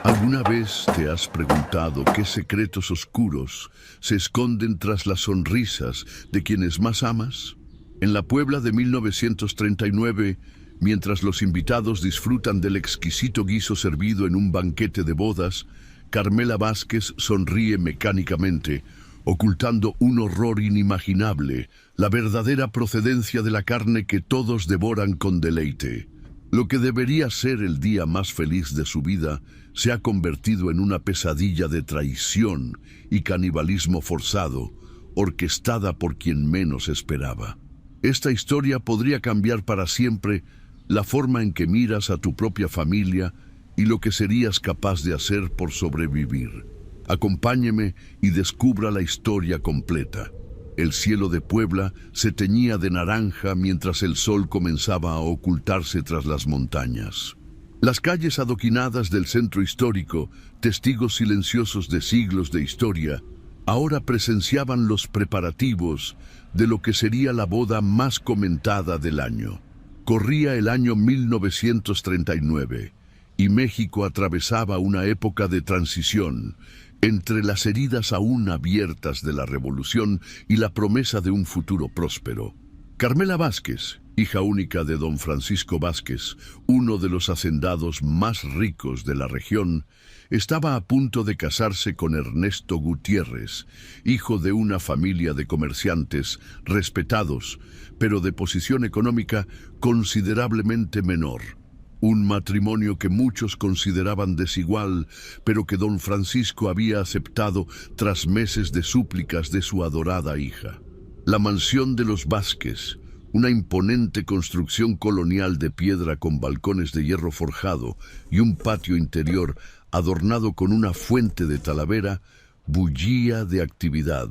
¿Alguna vez te has preguntado qué secretos oscuros se esconden tras las sonrisas de quienes más amas? En la Puebla de 1939, mientras los invitados disfrutan del exquisito guiso servido en un banquete de bodas, Carmela Vázquez sonríe mecánicamente, ocultando un horror inimaginable, la verdadera procedencia de la carne que todos devoran con deleite. Lo que debería ser el día más feliz de su vida se ha convertido en una pesadilla de traición y canibalismo forzado, orquestada por quien menos esperaba. Esta historia podría cambiar para siempre la forma en que miras a tu propia familia y lo que serías capaz de hacer por sobrevivir. Acompáñeme y descubra la historia completa. El cielo de Puebla se teñía de naranja mientras el sol comenzaba a ocultarse tras las montañas. Las calles adoquinadas del centro histórico, testigos silenciosos de siglos de historia, ahora presenciaban los preparativos de lo que sería la boda más comentada del año. Corría el año 1939 y México atravesaba una época de transición entre las heridas aún abiertas de la revolución y la promesa de un futuro próspero. Carmela Vázquez, hija única de don Francisco Vázquez, uno de los hacendados más ricos de la región, estaba a punto de casarse con Ernesto Gutiérrez, hijo de una familia de comerciantes respetados, pero de posición económica considerablemente menor. Un matrimonio que muchos consideraban desigual, pero que don Francisco había aceptado tras meses de súplicas de su adorada hija. La mansión de los Vázquez, una imponente construcción colonial de piedra con balcones de hierro forjado y un patio interior adornado con una fuente de talavera, bullía de actividad.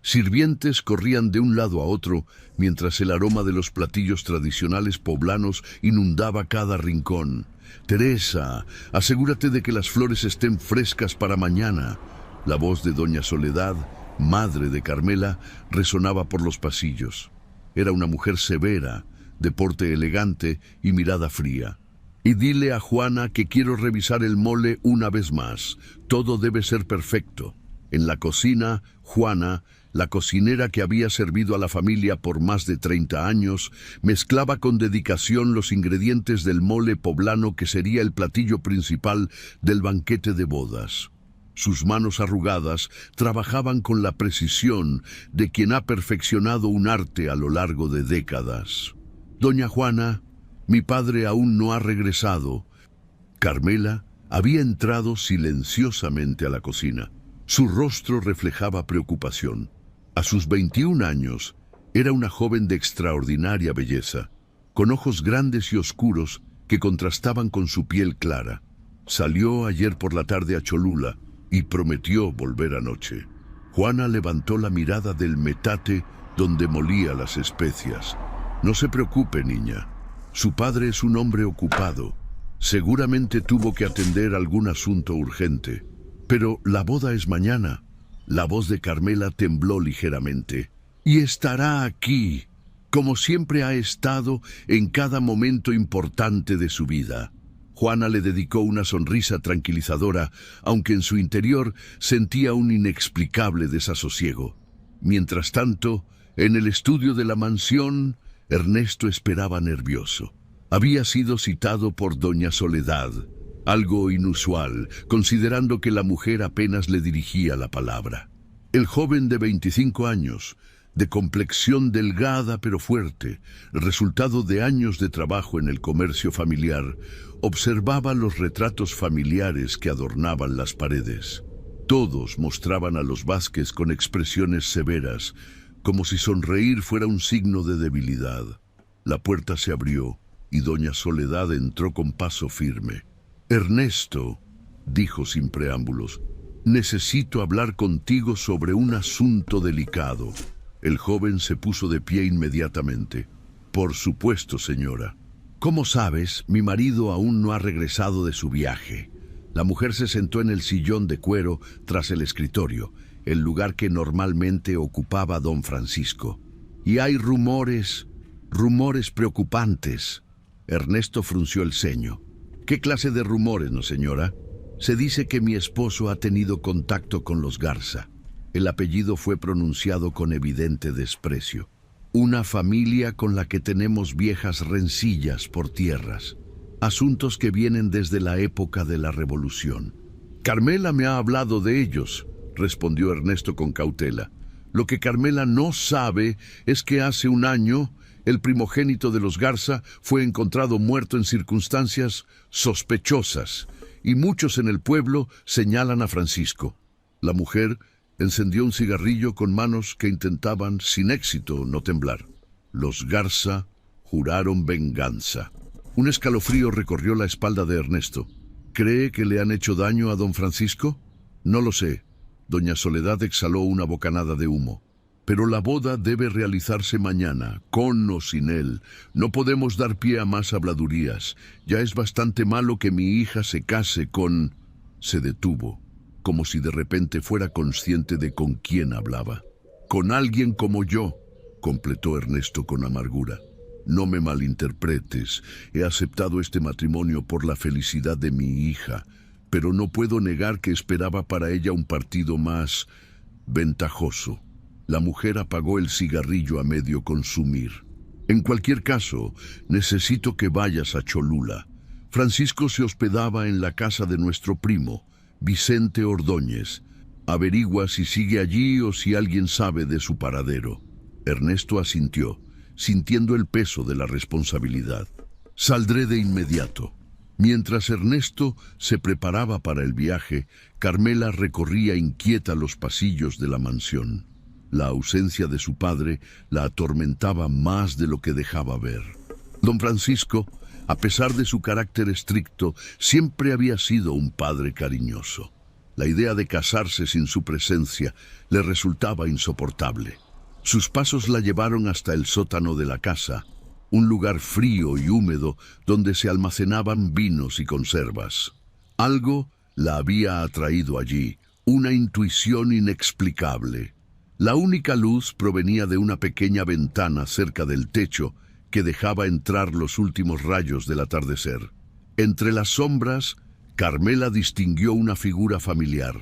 Sirvientes corrían de un lado a otro, mientras el aroma de los platillos tradicionales poblanos inundaba cada rincón. «Teresa, asegúrate de que las flores estén frescas para mañana». La voz de doña Soledad, madre de Carmela, resonaba por los pasillos. Era una mujer severa, de porte elegante y mirada fría. «Y dile a Juana que quiero revisar el mole una vez más. Todo debe ser perfecto». En la cocina, Juana, la cocinera que había servido a la familia por más de 30 años, mezclaba con dedicación los ingredientes del mole poblano que sería el platillo principal del banquete de bodas. Sus manos arrugadas trabajaban con la precisión de quien ha perfeccionado un arte a lo largo de décadas. «Doña Juana, mi padre aún no ha regresado». Carmela había entrado silenciosamente a la cocina. Su rostro reflejaba preocupación. A sus 21 años, era una joven de extraordinaria belleza, con ojos grandes y oscuros que contrastaban con su piel clara. Salió ayer por la tarde a Cholula y prometió volver anoche. Juana levantó la mirada del metate donde molía las especias. «No se preocupe, niña. Su padre es un hombre ocupado. Seguramente tuvo que atender algún asunto urgente. Pero la boda es mañana». La voz de Carmela tembló ligeramente. «Y estará aquí, como siempre ha estado en cada momento importante de su vida». Juana le dedicó una sonrisa tranquilizadora, aunque en su interior sentía un inexplicable desasosiego. Mientras tanto, en el estudio de la mansión, Ernesto esperaba nervioso. Había sido citado por doña Soledad, algo inusual, considerando que la mujer apenas le dirigía la palabra. El joven de 25 años, de complexión delgada pero fuerte, resultado de años de trabajo en el comercio familiar, observaba los retratos familiares que adornaban las paredes. Todos mostraban a los Vázquez con expresiones severas, como si sonreír fuera un signo de debilidad. La puerta se abrió y doña Soledad entró con paso firme. «Ernesto», dijo sin preámbulos, «necesito hablar contigo sobre un asunto delicado». El joven se puso de pie inmediatamente. «Por supuesto, señora». «Como sabes, mi marido aún no ha regresado de su viaje». La mujer se sentó en el sillón de cuero tras el escritorio, el lugar que normalmente ocupaba don Francisco. «Y hay rumores preocupantes». Ernesto frunció el ceño. «¿Qué clase de rumores, no, señora?» Se dice que mi esposo ha tenido contacto con los Garza. El apellido fue pronunciado con evidente desprecio. Una familia con la que tenemos viejas rencillas por tierras. Asuntos que vienen desde la época de la Revolución. Carmela me ha hablado de ellos, respondió Ernesto con cautela. Lo que Carmela no sabe es que hace un año el primogénito de los Garza fue encontrado muerto en circunstancias sospechosas, y muchos en el pueblo señalan a Francisco. La mujer encendió un cigarrillo con manos que intentaban, sin éxito, no temblar. Los Garza juraron venganza. Un escalofrío recorrió la espalda de Ernesto. ¿Cree que le han hecho daño a don Francisco? No lo sé. Doña Soledad exhaló una bocanada de humo. Pero la boda debe realizarse mañana, con o sin él. No podemos dar pie a más habladurías. Ya es bastante malo que mi hija se case con... Se detuvo, como si de repente fuera consciente de con quién hablaba. Con alguien como yo, completó Ernesto con amargura. No me malinterpretes. He aceptado este matrimonio por la felicidad de mi hija, pero no puedo negar que esperaba para ella un partido más ventajoso. La mujer apagó el cigarrillo a medio consumir. En cualquier caso, necesito que vayas a Cholula. Francisco se hospedaba en la casa de nuestro primo, Vicente Ordóñez. Averigua si sigue allí o si alguien sabe de su paradero. Ernesto asintió, sintiendo el peso de la responsabilidad. Saldré de inmediato. Mientras Ernesto se preparaba para el viaje, Carmela recorría inquieta los pasillos de la mansión. La ausencia de su padre la atormentaba más de lo que dejaba ver. Don Francisco, a pesar de su carácter estricto, siempre había sido un padre cariñoso. La idea de casarse sin su presencia le resultaba insoportable. Sus pasos la llevaron hasta el sótano de la casa, un lugar frío y húmedo donde se almacenaban vinos y conservas. Algo la había atraído allí, una intuición inexplicable. La única luz provenía de una pequeña ventana cerca del techo que dejaba entrar los últimos rayos del atardecer. Entre las sombras, Carmela distinguió una figura familiar.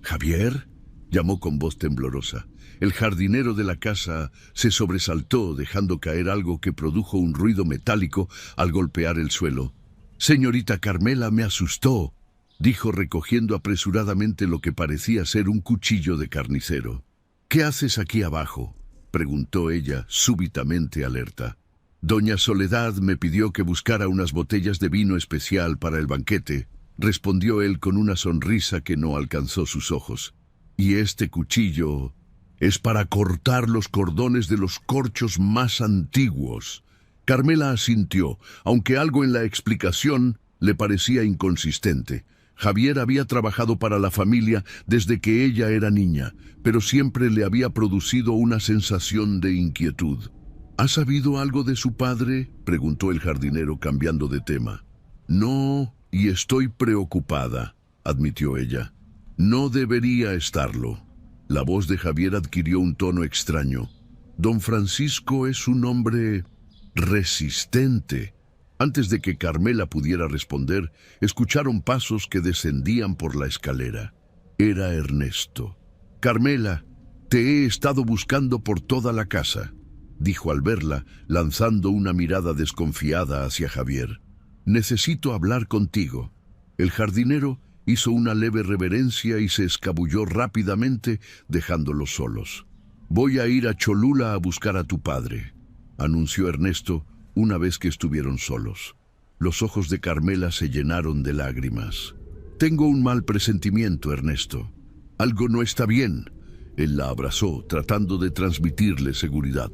«¿Javier?», llamó con voz temblorosa. El jardinero de la casa se sobresaltó, dejando caer algo que produjo un ruido metálico al golpear el suelo. «Señorita Carmela, me asustó», dijo recogiendo apresuradamente lo que parecía ser un cuchillo de carnicero. «¿Qué haces aquí abajo?», preguntó ella, súbitamente alerta. «Doña Soledad me pidió que buscara unas botellas de vino especial para el banquete», respondió él con una sonrisa que no alcanzó sus ojos. «Y este cuchillo es para cortar los cordones de los corchos más antiguos». Carmela asintió, aunque algo en la explicación le parecía inconsistente. Javier había trabajado para la familia desde que ella era niña, pero siempre le había producido una sensación de inquietud. «¿Ha sabido algo de su padre?», preguntó el jardinero cambiando de tema. «No, y estoy preocupada», admitió ella. «No debería estarlo». La voz de Javier adquirió un tono extraño. «Don Francisco es un hombre resistente». Antes de que Carmela pudiera responder, escucharon pasos que descendían por la escalera. Era Ernesto. «Carmela, te he estado buscando por toda la casa», dijo al verla, lanzando una mirada desconfiada hacia Javier. «Necesito hablar contigo». El jardinero hizo una leve reverencia y se escabulló rápidamente, dejándolos solos. «Voy a ir a Cholula a buscar a tu padre», anunció Ernesto, una vez que estuvieron solos. Los ojos de Carmela se llenaron de lágrimas. «Tengo un mal presentimiento, Ernesto. Algo no está bien». Él la abrazó, tratando de transmitirle seguridad.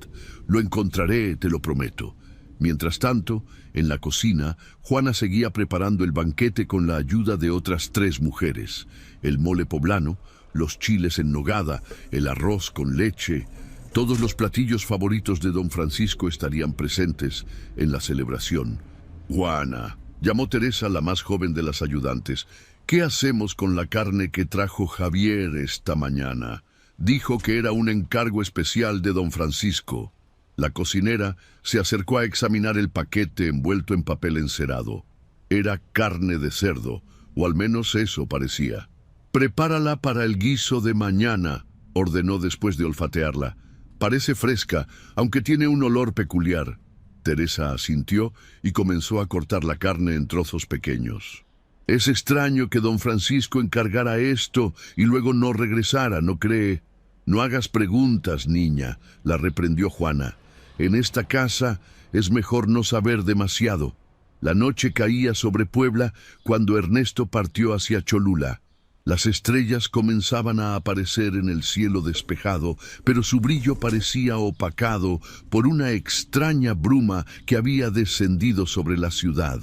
«Lo encontraré, te lo prometo». Mientras tanto, en la cocina, Juana seguía preparando el banquete con la ayuda de otras 3 mujeres. El mole poblano, los chiles en nogada, el arroz con leche. Todos los platillos favoritos de don Francisco estarían presentes en la celebración. «Juana», llamó Teresa, la más joven de las ayudantes, «¿qué hacemos con la carne que trajo Javier esta mañana? Dijo que era un encargo especial de don Francisco». La cocinera se acercó a examinar el paquete envuelto en papel encerado. Era carne de cerdo, o al menos eso parecía. «Prepárala para el guiso de mañana», ordenó después de olfatearla. «Parece fresca, aunque tiene un olor peculiar». Teresa asintió y comenzó a cortar la carne en trozos pequeños. «Es extraño que don Francisco encargara esto y luego no regresara, ¿no cree?» «No hagas preguntas, niña», la reprendió Juana. «En esta casa es mejor no saber demasiado». La noche caía sobre Puebla cuando Ernesto partió hacia Cholula. Las estrellas comenzaban a aparecer en el cielo despejado, pero su brillo parecía opacado por una extraña bruma que había descendido sobre la ciudad.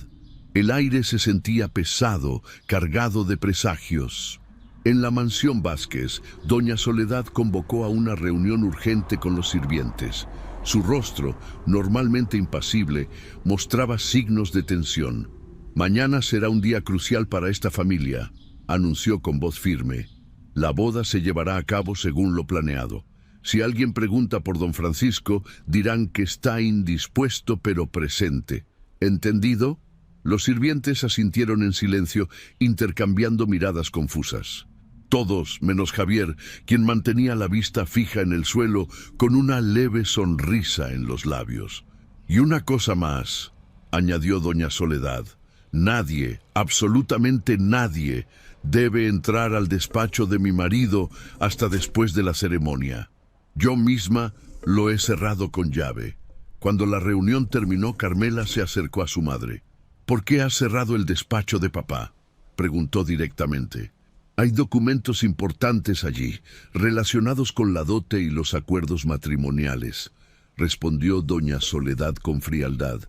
El aire se sentía pesado, cargado de presagios. En la mansión Vázquez, doña Soledad convocó a una reunión urgente con los sirvientes. Su rostro, normalmente impasible, mostraba signos de tensión. «Mañana será un día crucial para esta familia», anunció con voz firme. «La boda se llevará a cabo según lo planeado. Si alguien pregunta por don Francisco, dirán que está indispuesto pero presente. ¿Entendido?» Los sirvientes asintieron en silencio, intercambiando miradas confusas. Todos, menos Javier, quien mantenía la vista fija en el suelo con una leve sonrisa en los labios. «Y una cosa más», añadió doña Soledad. «Nadie, absolutamente nadie, debe entrar al despacho de mi marido hasta después de la ceremonia. Yo misma lo he cerrado con llave». Cuando la reunión terminó, Carmela se acercó a su madre. «¿Por qué has cerrado el despacho de papá?», preguntó directamente. «Hay documentos importantes allí, relacionados con la dote y los acuerdos matrimoniales», respondió doña Soledad con frialdad.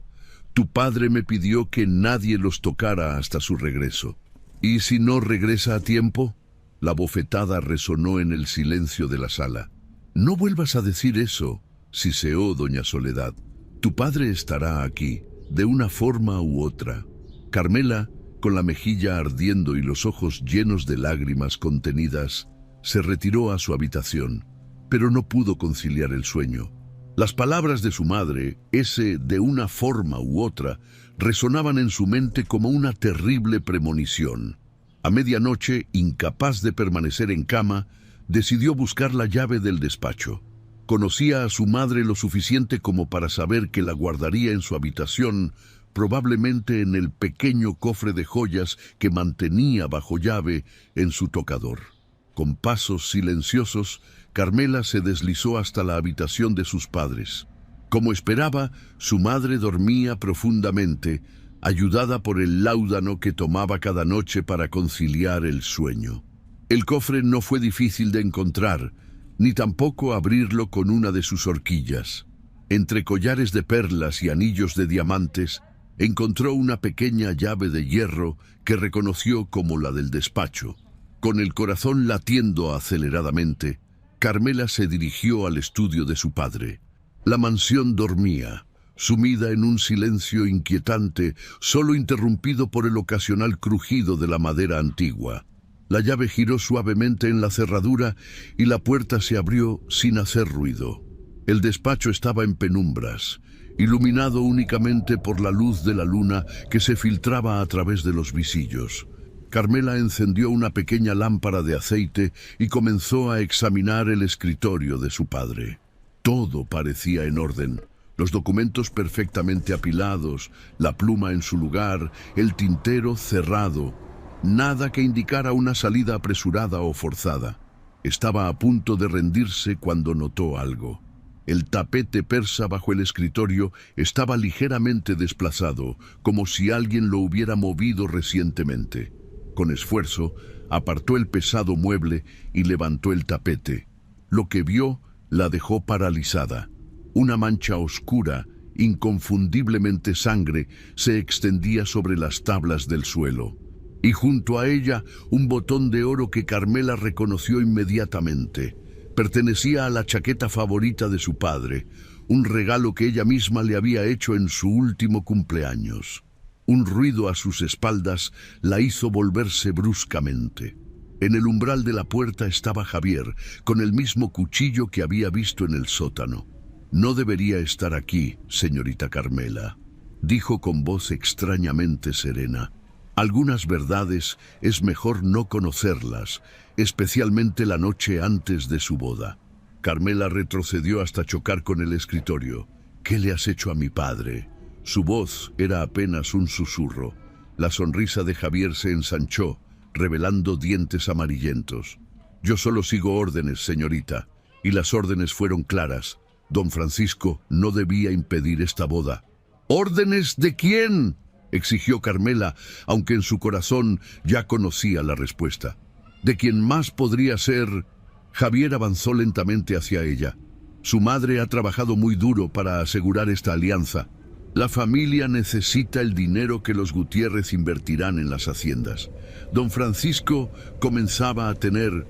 «Tu padre me pidió que nadie los tocara hasta su regreso». «¿Y si no regresa a tiempo?». La bofetada resonó en el silencio de la sala. «No vuelvas a decir eso», siseó doña Soledad. «Tu padre estará aquí, de una forma u otra». Carmela, con la mejilla ardiendo y los ojos llenos de lágrimas contenidas, se retiró a su habitación, pero no pudo conciliar el sueño. Las palabras de su madre, ese «de una forma u otra», resonaban en su mente como una terrible premonición. A medianoche, incapaz de permanecer en cama, decidió buscar la llave del despacho. Conocía a su madre lo suficiente como para saber que la guardaría en su habitación, probablemente en el pequeño cofre de joyas que mantenía bajo llave en su tocador. Con pasos silenciosos, Carmela se deslizó hasta la habitación de sus padres. Como esperaba, su madre dormía profundamente, ayudada por el láudano que tomaba cada noche para conciliar el sueño. El cofre no fue difícil de encontrar, ni tampoco abrirlo con una de sus horquillas. Entre collares de perlas y anillos de diamantes, encontró una pequeña llave de hierro que reconoció como la del despacho. Con el corazón latiendo aceleradamente, Carmela se dirigió al estudio de su padre. La mansión dormía, sumida en un silencio inquietante, solo interrumpido por el ocasional crujido de la madera antigua. La llave giró suavemente en la cerradura y la puerta se abrió sin hacer ruido. El despacho estaba en penumbras, iluminado únicamente por la luz de la luna que se filtraba a través de los visillos. Carmela encendió una pequeña lámpara de aceite y comenzó a examinar el escritorio de su padre. Todo parecía en orden. Los documentos perfectamente apilados, la pluma en su lugar, el tintero cerrado. Nada que indicara una salida apresurada o forzada. Estaba a punto de rendirse cuando notó algo. El tapete persa bajo el escritorio estaba ligeramente desplazado, como si alguien lo hubiera movido recientemente. Con esfuerzo, apartó el pesado mueble y levantó el tapete. Lo que vio la dejó paralizada. Una mancha oscura, inconfundiblemente sangre, se extendía sobre las tablas del suelo. Y junto a ella, un botón de oro que Carmela reconoció inmediatamente. Pertenecía a la chaqueta favorita de su padre, un regalo que ella misma le había hecho en su último cumpleaños. Un ruido a sus espaldas la hizo volverse bruscamente. En el umbral de la puerta estaba Javier, con el mismo cuchillo que había visto en el sótano. «No debería estar aquí, señorita Carmela», dijo con voz extrañamente serena. Algunas verdades es mejor no conocerlas, especialmente la noche antes de su boda. Carmela retrocedió hasta chocar con el escritorio. ¿Qué le has hecho a mi padre? Su voz era apenas un susurro. La sonrisa de Javier se ensanchó, revelando dientes amarillentos. Yo solo sigo órdenes, señorita, y las órdenes fueron claras. Don Francisco no debía impedir esta boda. ¿Órdenes de quién?, exigió Carmela, aunque en su corazón ya conocía la respuesta. ¿De quién más podría ser? Javier avanzó lentamente hacia ella. Su madre ha trabajado muy duro para asegurar esta alianza. La familia necesita el dinero que los Gutiérrez invertirán en las haciendas. Don Francisco comenzaba a tener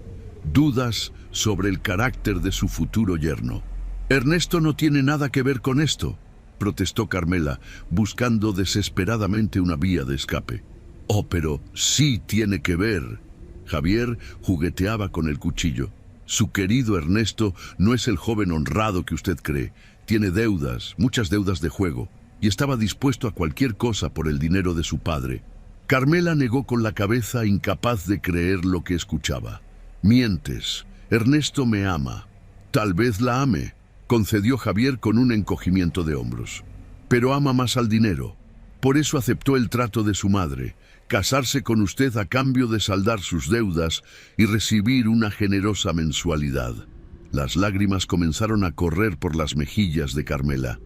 dudas sobre el carácter de su futuro yerno. Ernesto no tiene nada que ver con esto, protestó Carmela, buscando desesperadamente una vía de escape. Oh, pero sí tiene que ver. Javier jugueteaba con el cuchillo. Su querido Ernesto no es el joven honrado que usted cree. Tiene deudas, muchas deudas de juego, y estaba dispuesto a cualquier cosa por el dinero de su padre. Carmela negó con la cabeza, incapaz de creer lo que escuchaba. Mientes. Ernesto me ama. Tal vez la ame, concedió Javier con un encogimiento de hombros. Pero ama más al dinero. Por eso aceptó el trato de su madre, casarse con usted a cambio de saldar sus deudas y recibir una generosa mensualidad. Las lágrimas comenzaron a correr por las mejillas de Carmela.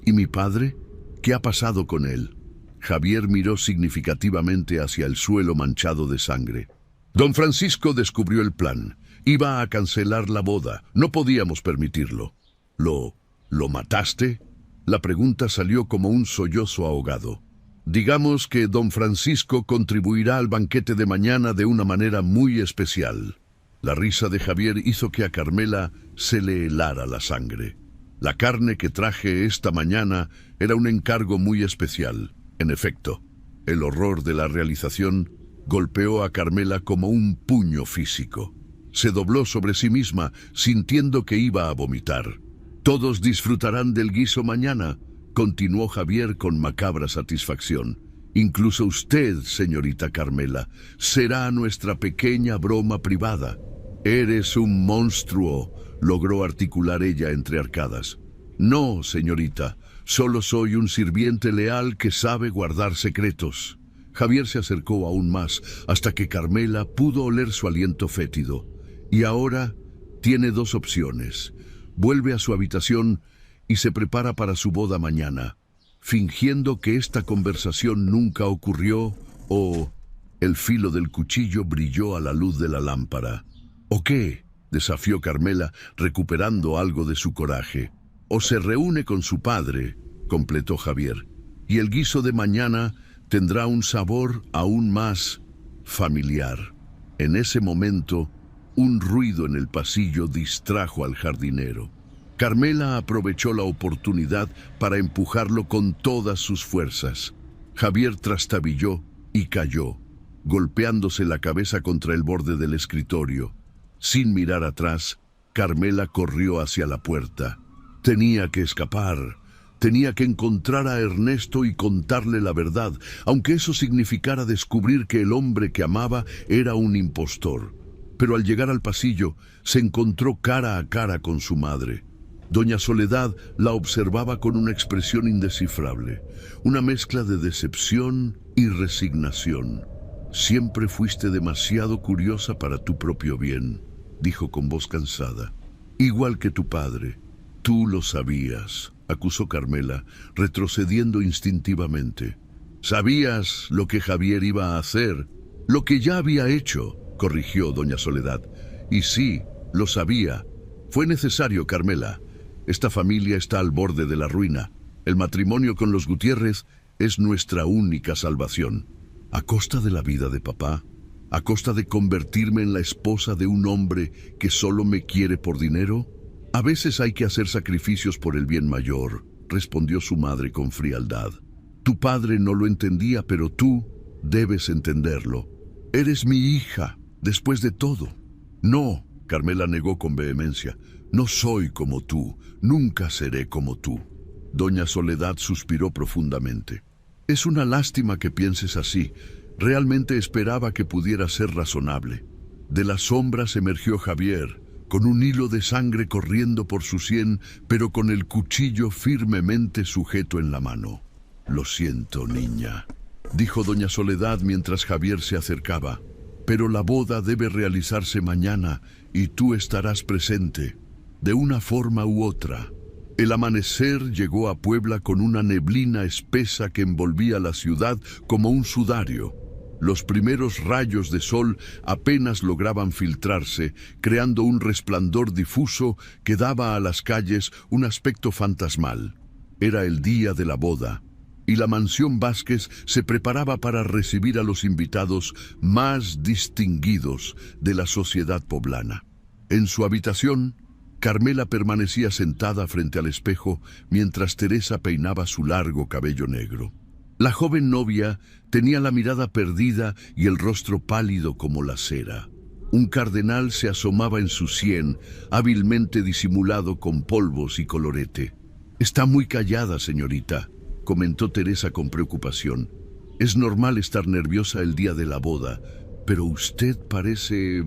¿Y mi padre? ¿Qué ha pasado con él? Javier miró significativamente hacia el suelo manchado de sangre. Don Francisco descubrió el plan. Iba a cancelar la boda. No podíamos permitirlo. ¿Lo mataste? La pregunta salió como un sollozo ahogado. Digamos que don Francisco contribuirá al banquete de mañana de una manera muy especial. La risa de Javier hizo que a Carmela se le helara la sangre. La carne que traje esta mañana era un encargo muy especial. En efecto, el horror de la realización golpeó a Carmela como un puño físico. Se dobló sobre sí misma, sintiendo que iba a vomitar. Todos disfrutarán del guiso mañana, continuó Javier con macabra satisfacción. Incluso usted, señorita Carmela, será nuestra pequeña broma privada. Eres un monstruo, logró articular ella entre arcadas. No, señorita, solo soy un sirviente leal que sabe guardar secretos. Javier se acercó aún más, hasta que Carmela pudo oler su aliento fétido. Y ahora tiene dos opciones. Vuelve a su habitación y se prepara para su boda mañana, fingiendo que esta conversación nunca ocurrió, o el filo del cuchillo brilló a la luz de la lámpara. ¿O qué?, desafió Carmela, recuperando algo de su coraje. O se reúne con su padre, completó Javier, y el guiso de mañana tendrá un sabor aún más familiar. En ese momento, un ruido en el pasillo distrajo al jardinero. Carmela aprovechó la oportunidad para empujarlo con todas sus fuerzas. Javier trastabilló y cayó, golpeándose la cabeza contra el borde del escritorio. Sin mirar atrás, Carmela corrió hacia la puerta. Tenía que escapar. Tenía que encontrar a Ernesto y contarle la verdad, aunque eso significara descubrir que el hombre que amaba era un impostor. Pero al llegar al pasillo, se encontró cara a cara con su madre. Doña Soledad la observaba con una expresión indescifrable, una mezcla de decepción y resignación. Siempre fuiste demasiado curiosa para tu propio bien, dijo con voz cansada. Igual que tu padre. Tú lo sabías, acusó Carmela, retrocediendo instintivamente. Sabías lo que Javier iba a hacer, lo que ya había hecho, corrigió doña Soledad. Y sí, lo sabía. Fue necesario, Carmela. Esta familia está al borde de la ruina. El matrimonio con los Gutiérrez es nuestra única salvación. ¿A costa de la vida de papá? ¿A costa de convertirme en la esposa de un hombre que solo me quiere por dinero? A veces hay que hacer sacrificios por el bien mayor, respondió su madre con frialdad. Tu padre no lo entendía, pero tú debes entenderlo. Eres mi hija, después de todo. No, Carmela negó con vehemencia. No soy como tú, nunca seré como tú. Doña Soledad suspiró profundamente. Es una lástima que pienses así, Realmente esperaba que pudiera ser razonable. De las sombras emergió Javier, con un hilo de sangre corriendo por su sien, pero con el cuchillo firmemente sujeto en la mano. «Lo siento, niña», dijo doña Soledad mientras Javier se acercaba, «pero la boda debe realizarse mañana y tú estarás presente, de una forma u otra». El amanecer llegó a Puebla con una neblina espesa que envolvía la ciudad como un sudario. Los primeros rayos de sol apenas lograban filtrarse, creando un resplandor difuso que daba a las calles un aspecto fantasmal. Era el día de la boda, y la mansión Vázquez se preparaba para recibir a los invitados más distinguidos de la sociedad poblana. En su habitación, Carmela permanecía sentada frente al espejo mientras Teresa peinaba su largo cabello negro. La joven novia tenía la mirada perdida y el rostro pálido como la cera. Un cardenal se asomaba en su sien, hábilmente disimulado con polvos y colorete. «Está muy callada, señorita», comentó Teresa con preocupación. «Es normal estar nerviosa el día de la boda, pero usted parece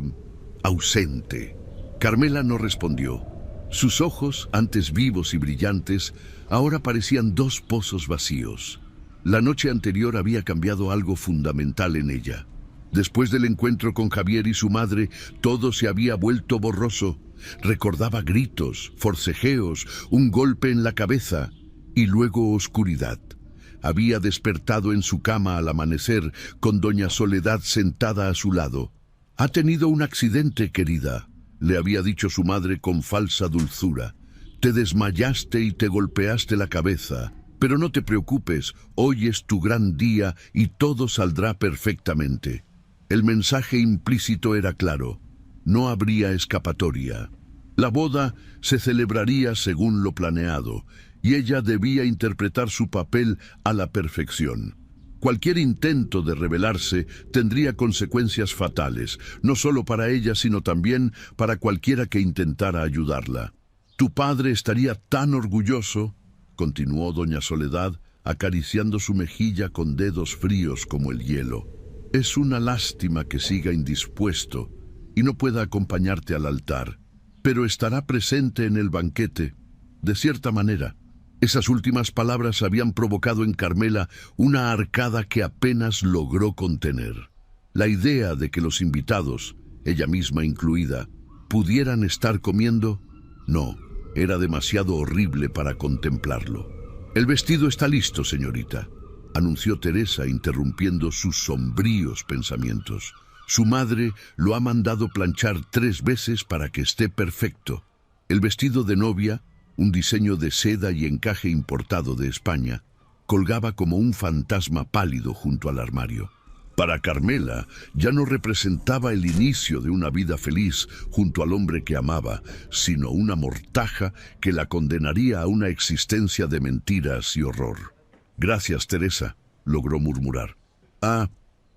ausente». Carmela no respondió. Sus ojos, antes vivos y brillantes, ahora parecían dos pozos vacíos. La noche anterior había cambiado algo fundamental en ella. Después del encuentro con Javier y su madre, todo se había vuelto borroso. Recordaba gritos, forcejeos, un golpe en la cabeza y luego oscuridad. Había despertado en su cama al amanecer con doña Soledad sentada a su lado. «Ha tenido un accidente, querida», le había dicho su madre con falsa dulzura. «Te desmayaste y te golpeaste la cabeza. Pero no te preocupes, hoy es tu gran día y todo saldrá perfectamente». El mensaje implícito era claro. No habría escapatoria. La boda se celebraría según lo planeado, y ella debía interpretar su papel a la perfección. Cualquier intento de rebelarse tendría consecuencias fatales, no solo para ella, sino también para cualquiera que intentara ayudarla. «Tu padre estaría tan orgulloso», continuó doña Soledad, acariciando su mejilla con dedos fríos como el hielo. «Es una lástima que siga indispuesto y no pueda acompañarte al altar, pero estará presente en el banquete, de cierta manera». Esas últimas palabras habían provocado en Carmela una arcada que apenas logró contener. La idea de que los invitados, ella misma incluida, pudieran estar comiendo, no, era demasiado horrible para contemplarlo. «El vestido está listo, señorita», anunció Teresa, interrumpiendo sus sombríos pensamientos. «Su madre lo ha mandado planchar 3 veces para que esté perfecto. El vestido de novia, un diseño de seda y encaje importado de España, colgaba como un fantasma pálido junto al armario. Para Carmela ya no representaba el inicio de una vida feliz junto al hombre que amaba, sino una mortaja que la condenaría a una existencia de mentiras y horror. «Gracias, Teresa», logró murmurar. «¿Ha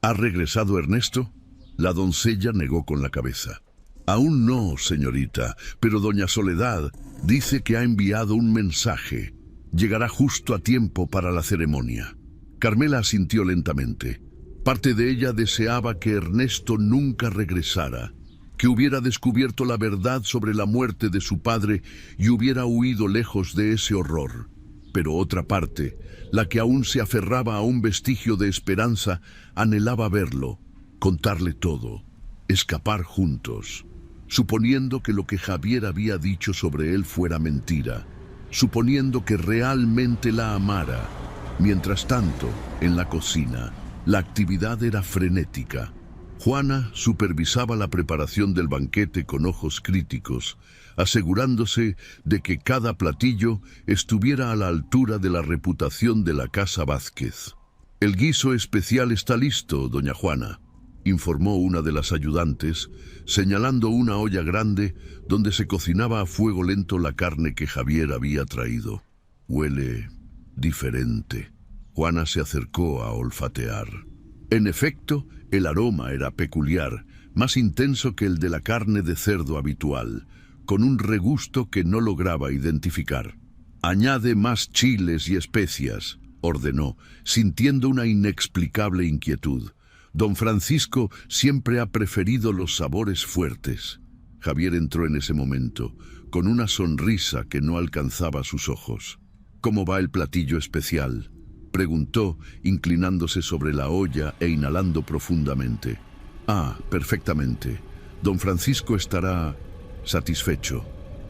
regresado Ernesto?» La doncella negó con la cabeza. «Aún no, señorita, pero doña Soledad dice que ha enviado un mensaje. Llegará justo a tiempo para la ceremonia». Carmela asintió lentamente. Parte de ella deseaba que Ernesto nunca regresara, que hubiera descubierto la verdad sobre la muerte de su padre y hubiera huido lejos de ese horror. Pero otra parte, la que aún se aferraba a un vestigio de esperanza, anhelaba verlo, contarle todo, escapar juntos. Suponiendo que lo que Javier había dicho sobre él fuera mentira, suponiendo que realmente la amara. Mientras tanto, en la cocina, la actividad era frenética. Juana supervisaba la preparación del banquete con ojos críticos, asegurándose de que cada platillo estuviera a la altura de la reputación de la casa Vázquez. «El guiso especial está listo, doña Juana», informó una de las ayudantes, señalando una olla grande donde se cocinaba a fuego lento la carne que Javier había traído. «Huele diferente». Juana se acercó a olfatear. En efecto, el aroma era peculiar, más intenso que el de la carne de cerdo habitual, con un regusto que no lograba identificar. «Añade más chiles y especias», ordenó, sintiendo una inexplicable inquietud. Don Francisco siempre ha preferido los sabores fuertes. Javier entró en ese momento, con una sonrisa que no alcanzaba sus ojos. ¿Cómo va el platillo especial?, preguntó, inclinándose sobre la olla e inhalando profundamente. Ah, perfectamente. Don Francisco estará satisfecho.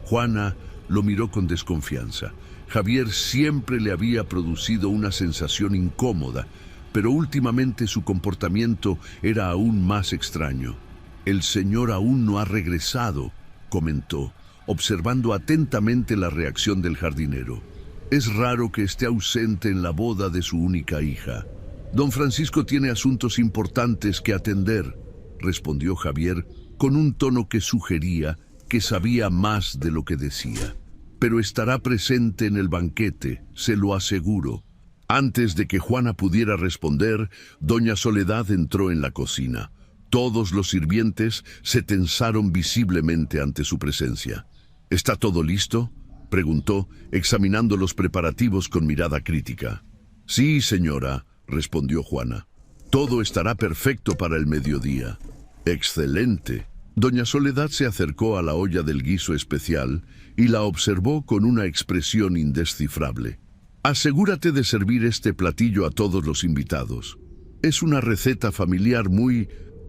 Juana lo miró con desconfianza. Javier siempre le había producido una sensación incómoda, pero últimamente su comportamiento era aún más extraño. «El señor aún no ha regresado», comentó, observando atentamente la reacción del jardinero. «Es raro que esté ausente en la boda de su única hija». «Don Francisco tiene asuntos importantes que atender», respondió Javier con un tono que sugería que sabía más de lo que decía. «Pero estará presente en el banquete, se lo aseguro». Antes de que Juana pudiera responder, doña Soledad entró en la cocina. Todos los sirvientes se tensaron visiblemente ante su presencia. «¿Está todo listo?», preguntó, examinando los preparativos con mirada crítica. «Sí, señora», respondió Juana. «Todo estará perfecto para el mediodía». «Excelente». Doña Soledad se acercó a la olla del guiso especial y la observó con una expresión indescifrable. «Asegúrate de servir este platillo a todos los invitados. Es una receta familiar muy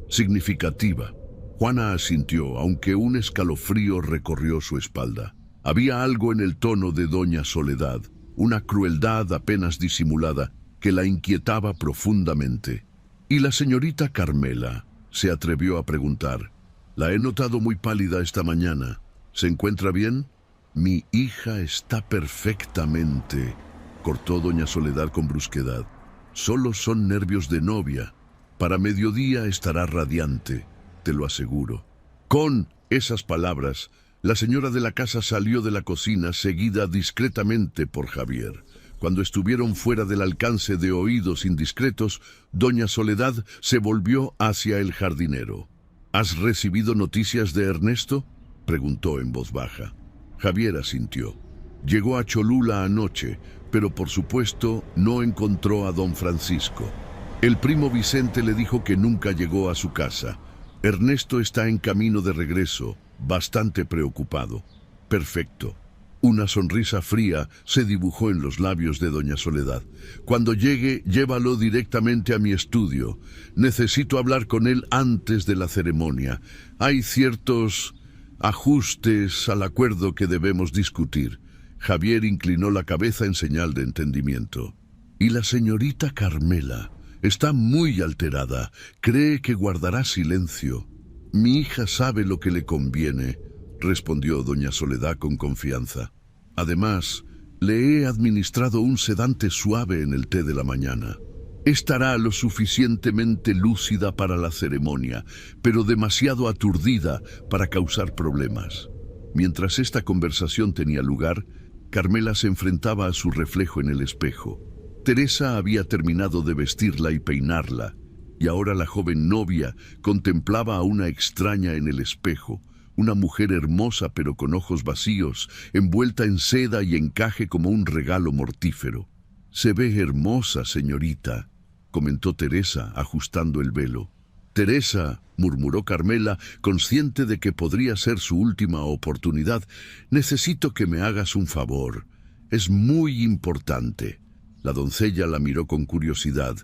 significativa». Juana asintió, aunque un escalofrío recorrió su espalda. Había algo en el tono de doña Soledad, una crueldad apenas disimulada, que la inquietaba profundamente. «¿Y la señorita Carmela?», se atrevió a preguntar. «La he notado muy pálida esta mañana. ¿Se encuentra bien?». «Mi hija está perfectamente», cortó doña Soledad con brusquedad. «Solo son nervios de novia. Para mediodía estará radiante, te lo aseguro». Con esas palabras, la señora de la casa salió de la cocina, seguida discretamente por Javier. Cuando estuvieron fuera del alcance de oídos indiscretos, doña Soledad se volvió hacia el jardinero. «¿Has recibido noticias de Ernesto?», preguntó en voz baja. Javier asintió. Llegó a Cholula anoche, pero por supuesto no encontró a don Francisco. El primo Vicente le dijo que nunca llegó a su casa. Ernesto está en camino de regreso, bastante preocupado. Perfecto. Una sonrisa fría se dibujó en los labios de doña Soledad. «Cuando llegue, llévalo directamente a mi estudio. Necesito hablar con él antes de la ceremonia. Hay ciertos ajustes al acuerdo que debemos discutir». Javier inclinó la cabeza en señal de entendimiento. «Y la señorita Carmela está muy alterada. Cree que guardará silencio». «Mi hija sabe lo que le conviene», respondió doña Soledad con confianza. «Además, le he administrado un sedante suave en el té de la mañana. Estará lo suficientemente lúcida para la ceremonia, pero demasiado aturdida para causar problemas». Mientras esta conversación tenía lugar, Carmela se enfrentaba a su reflejo en el espejo. Teresa había terminado de vestirla y peinarla, y ahora la joven novia contemplaba a una extraña en el espejo, una mujer hermosa pero con ojos vacíos, envuelta en seda y encaje como un regalo mortífero. «Se ve hermosa, señorita», comentó Teresa, ajustando el velo. «Teresa», murmuró Carmela, consciente de que podría ser su última oportunidad, «necesito que me hagas un favor. Es muy importante». La doncella la miró con curiosidad.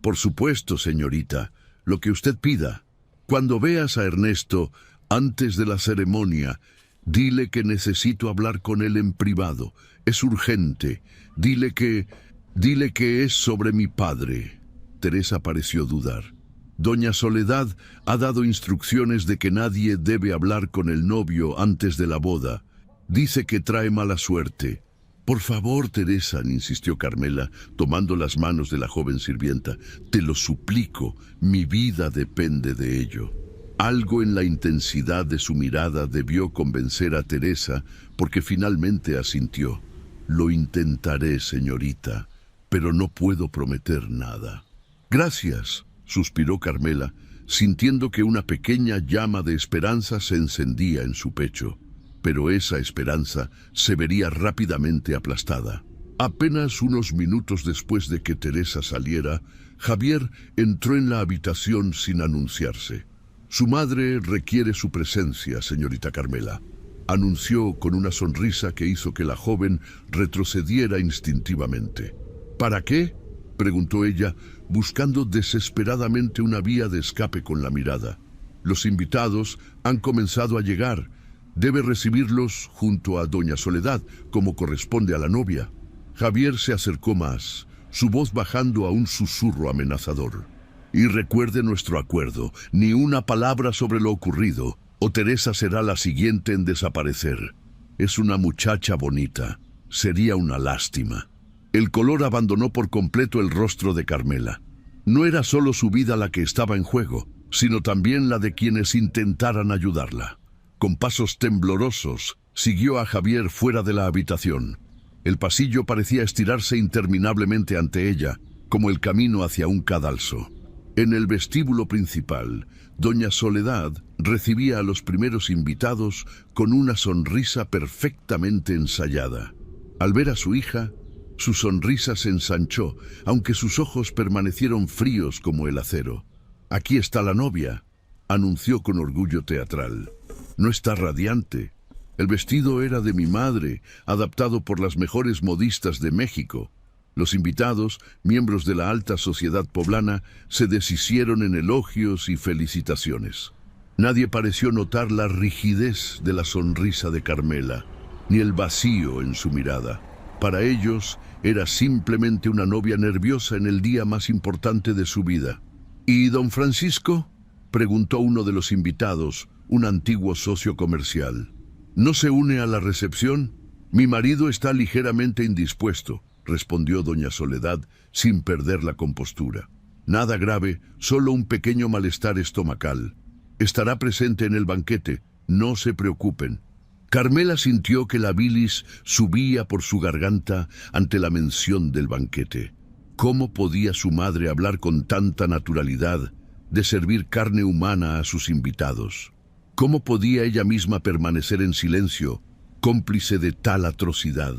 «Por supuesto, señorita, lo que usted pida. Cuando veas a Ernesto, antes de la ceremonia, dile que necesito hablar con él en privado. Es urgente. Dile que es sobre mi padre». Teresa pareció dudar. «Doña Soledad ha dado instrucciones de que nadie debe hablar con el novio antes de la boda. Dice que trae mala suerte». «Por favor, Teresa», insistió Carmela, tomando las manos de la joven sirvienta, «te lo suplico, mi vida depende de ello». Algo en la intensidad de su mirada debió convencer a Teresa, porque finalmente asintió. «Lo intentaré, señorita, pero no puedo prometer nada». «Gracias», suspiró Carmela, sintiendo que una pequeña llama de esperanza se encendía en su pecho. Pero esa esperanza se vería rápidamente aplastada. Apenas unos minutos después de que Teresa saliera, Javier entró en la habitación sin anunciarse. Su madre requiere su presencia, señorita Carmela, anunció con una sonrisa que hizo que la joven retrocediera instintivamente. ¿Para qué?, preguntó ella, buscando desesperadamente una vía de escape con la mirada. Los invitados han comenzado a llegar. Debe recibirlos junto a doña Soledad, como corresponde a la novia. Javier se acercó más, su voz bajando a un susurro amenazador. Y recuerde nuestro acuerdo, ni una palabra sobre lo ocurrido, o Teresa será la siguiente en desaparecer. Es una muchacha bonita. Sería una lástima. El color abandonó por completo el rostro de Carmela. No era solo su vida la que estaba en juego, sino también la de quienes intentaran ayudarla. Con pasos temblorosos, siguió a Javier fuera de la habitación. El pasillo parecía estirarse interminablemente ante ella, como el camino hacia un cadalso. En el vestíbulo principal, doña Soledad recibía a los primeros invitados con una sonrisa perfectamente ensayada. Al ver a su hija, su sonrisa se ensanchó, aunque sus ojos permanecieron fríos como el acero. «Aquí está la novia», anunció con orgullo teatral. «No está radiante. El vestido era de mi madre, adaptado por las mejores modistas de México». Los invitados, miembros de la alta sociedad poblana, se deshicieron en elogios y felicitaciones. Nadie pareció notar la rigidez de la sonrisa de Carmela, ni el vacío en su mirada. Para ellos, era simplemente una novia nerviosa en el día más importante de su vida. «¿Y don Francisco?», preguntó uno de los invitados, un antiguo socio comercial. «¿No se une a la recepción? Mi marido está ligeramente indispuesto», respondió doña Soledad sin perder la compostura. «Nada grave, solo un pequeño malestar estomacal. Estará presente en el banquete, no se preocupen». Carmela sintió que la bilis subía por su garganta ante la mención del banquete. ¿Cómo podía su madre hablar con tanta naturalidad de servir carne humana a sus invitados? ¿Cómo podía ella misma permanecer en silencio, cómplice de tal atrocidad?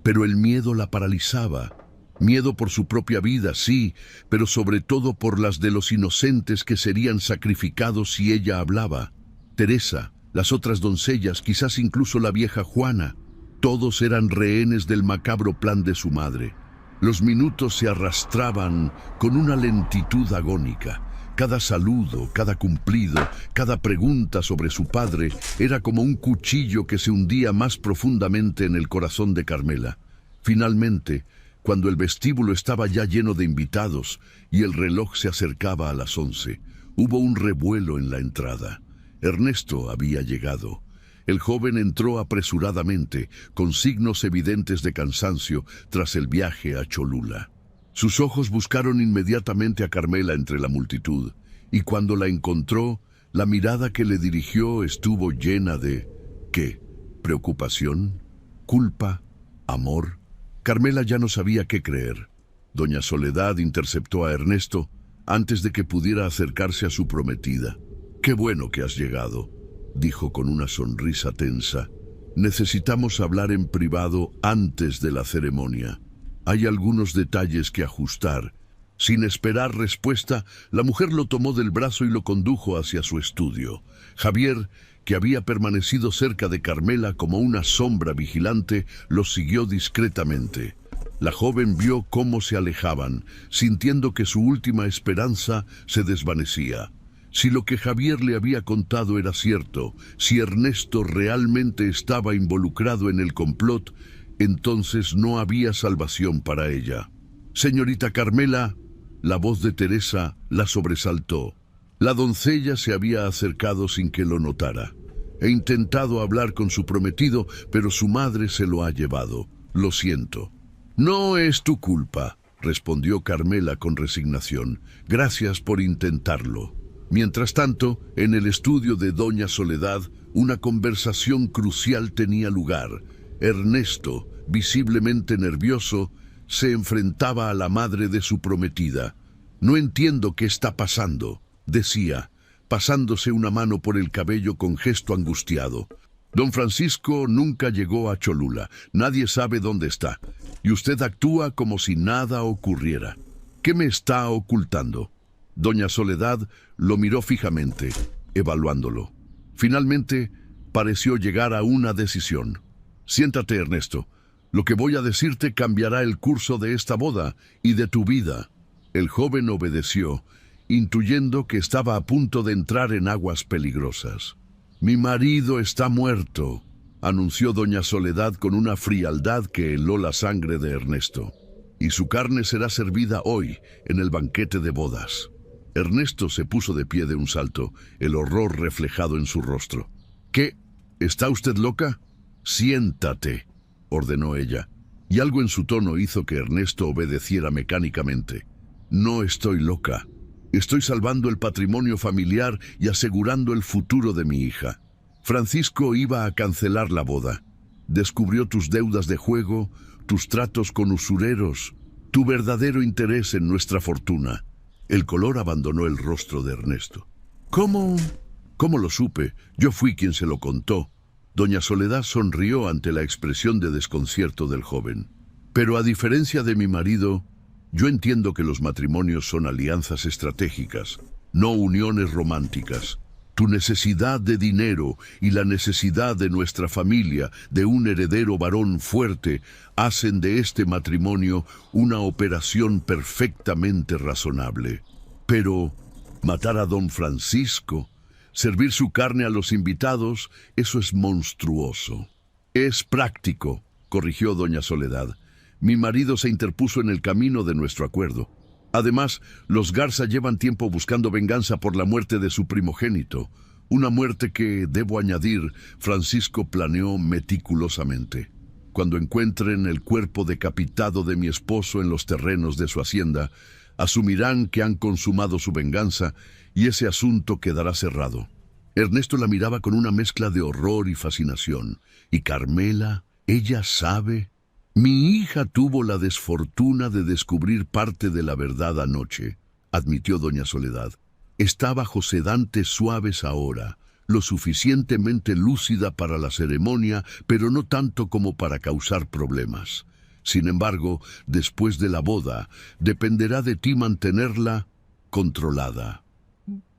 Pero el miedo la paralizaba. Miedo por su propia vida, sí, pero sobre todo por las de los inocentes que serían sacrificados si ella hablaba. Teresa, las otras doncellas, quizás incluso la vieja Juana, todos eran rehenes del macabro plan de su madre. Los minutos se arrastraban con una lentitud agónica. Cada saludo, cada cumplido, cada pregunta sobre su padre era como un cuchillo que se hundía más profundamente en el corazón de Carmela. Finalmente, cuando el vestíbulo estaba ya lleno de invitados y el reloj se acercaba a las 11, hubo un revuelo en la entrada. Ernesto había llegado. El joven entró apresuradamente, con signos evidentes de cansancio tras el viaje a Cholula. Sus ojos buscaron inmediatamente a Carmela entre la multitud, y cuando la encontró, la mirada que le dirigió estuvo llena de... ¿qué? ¿Preocupación? ¿Culpa? ¿Amor? Carmela ya no sabía qué creer. Doña Soledad interceptó a Ernesto antes de que pudiera acercarse a su prometida. «Qué bueno que has llegado», dijo con una sonrisa tensa. «Necesitamos hablar en privado antes de la ceremonia. Hay algunos detalles que ajustar». Sin esperar respuesta, la mujer lo tomó del brazo y lo condujo hacia su estudio. Javier, que había permanecido cerca de Carmela como una sombra vigilante, los siguió discretamente. La joven vio cómo se alejaban, sintiendo que su última esperanza se desvanecía. Si lo que Javier le había contado era cierto, si Ernesto realmente estaba involucrado en el complot, entonces no había salvación para ella. «Señorita Carmela», la voz de Teresa la sobresaltó. La doncella se había acercado sin que lo notara. «He intentado hablar con su prometido, pero su madre se lo ha llevado. Lo siento». «No es tu culpa», respondió Carmela con resignación. «Gracias por intentarlo». Mientras tanto, en el estudio de doña Soledad, una conversación crucial tenía lugar. Ernesto, visiblemente nervioso, se enfrentaba a la madre de su prometida. «No entiendo qué está pasando», decía, pasándose una mano por el cabello con gesto angustiado. «Don Francisco nunca llegó a Cholula. Nadie sabe dónde está. Y usted actúa como si nada ocurriera». ¿Qué me está ocultando? Doña Soledad lo miró fijamente, evaluándolo. Finalmente, pareció llegar a una decisión. Siéntate, Ernesto. Lo que voy a decirte cambiará el curso de esta boda y de tu vida. El joven obedeció, intuyendo que estaba a punto de entrar en aguas peligrosas. Mi marido está muerto, anunció doña Soledad con una frialdad que heló la sangre de Ernesto. Y su carne será servida hoy en el banquete de bodas. Ernesto se puso de pie de un salto, el horror reflejado en su rostro. ¿Qué? ¿Está usted loca? Siéntate, ordenó ella, y algo en su tono hizo que Ernesto obedeciera mecánicamente. No estoy loca. Estoy salvando el patrimonio familiar y asegurando el futuro de mi hija. Francisco iba a cancelar la boda. Descubrió tus deudas de juego, tus tratos con usureros, tu verdadero interés en nuestra fortuna. El color abandonó el rostro de Ernesto. ¿Cómo? ¿Cómo lo supe? Yo fui quien se lo contó. Doña Soledad sonrió ante la expresión de desconcierto del joven. Pero a diferencia de mi marido, yo entiendo que los matrimonios son alianzas estratégicas, no uniones románticas. Tu necesidad de dinero y la necesidad de nuestra familia de un heredero varón fuerte hacen de este matrimonio una operación perfectamente razonable. Pero matar a don Francisco, servir su carne a los invitados, eso es monstruoso. Es práctico, corrigió doña Soledad. Mi marido se interpuso en el camino de nuestro acuerdo. Además, los Garza llevan tiempo buscando venganza por la muerte de su primogénito, una muerte que, debo añadir, Francisco planeó meticulosamente. Cuando encuentren el cuerpo decapitado de mi esposo en los terrenos de su hacienda, asumirán que han consumado su venganza y ese asunto quedará cerrado. Ernesto la miraba con una mezcla de horror y fascinación. ¿Y Carmela? ¿Ella sabe? Mi hija tuvo la desfortuna de descubrir parte de la verdad anoche, admitió doña Soledad. Está bajo sedantes suaves ahora, lo suficientemente lúcida para la ceremonia, pero no tanto como para causar problemas. Sin embargo, después de la boda, dependerá de ti mantenerla controlada.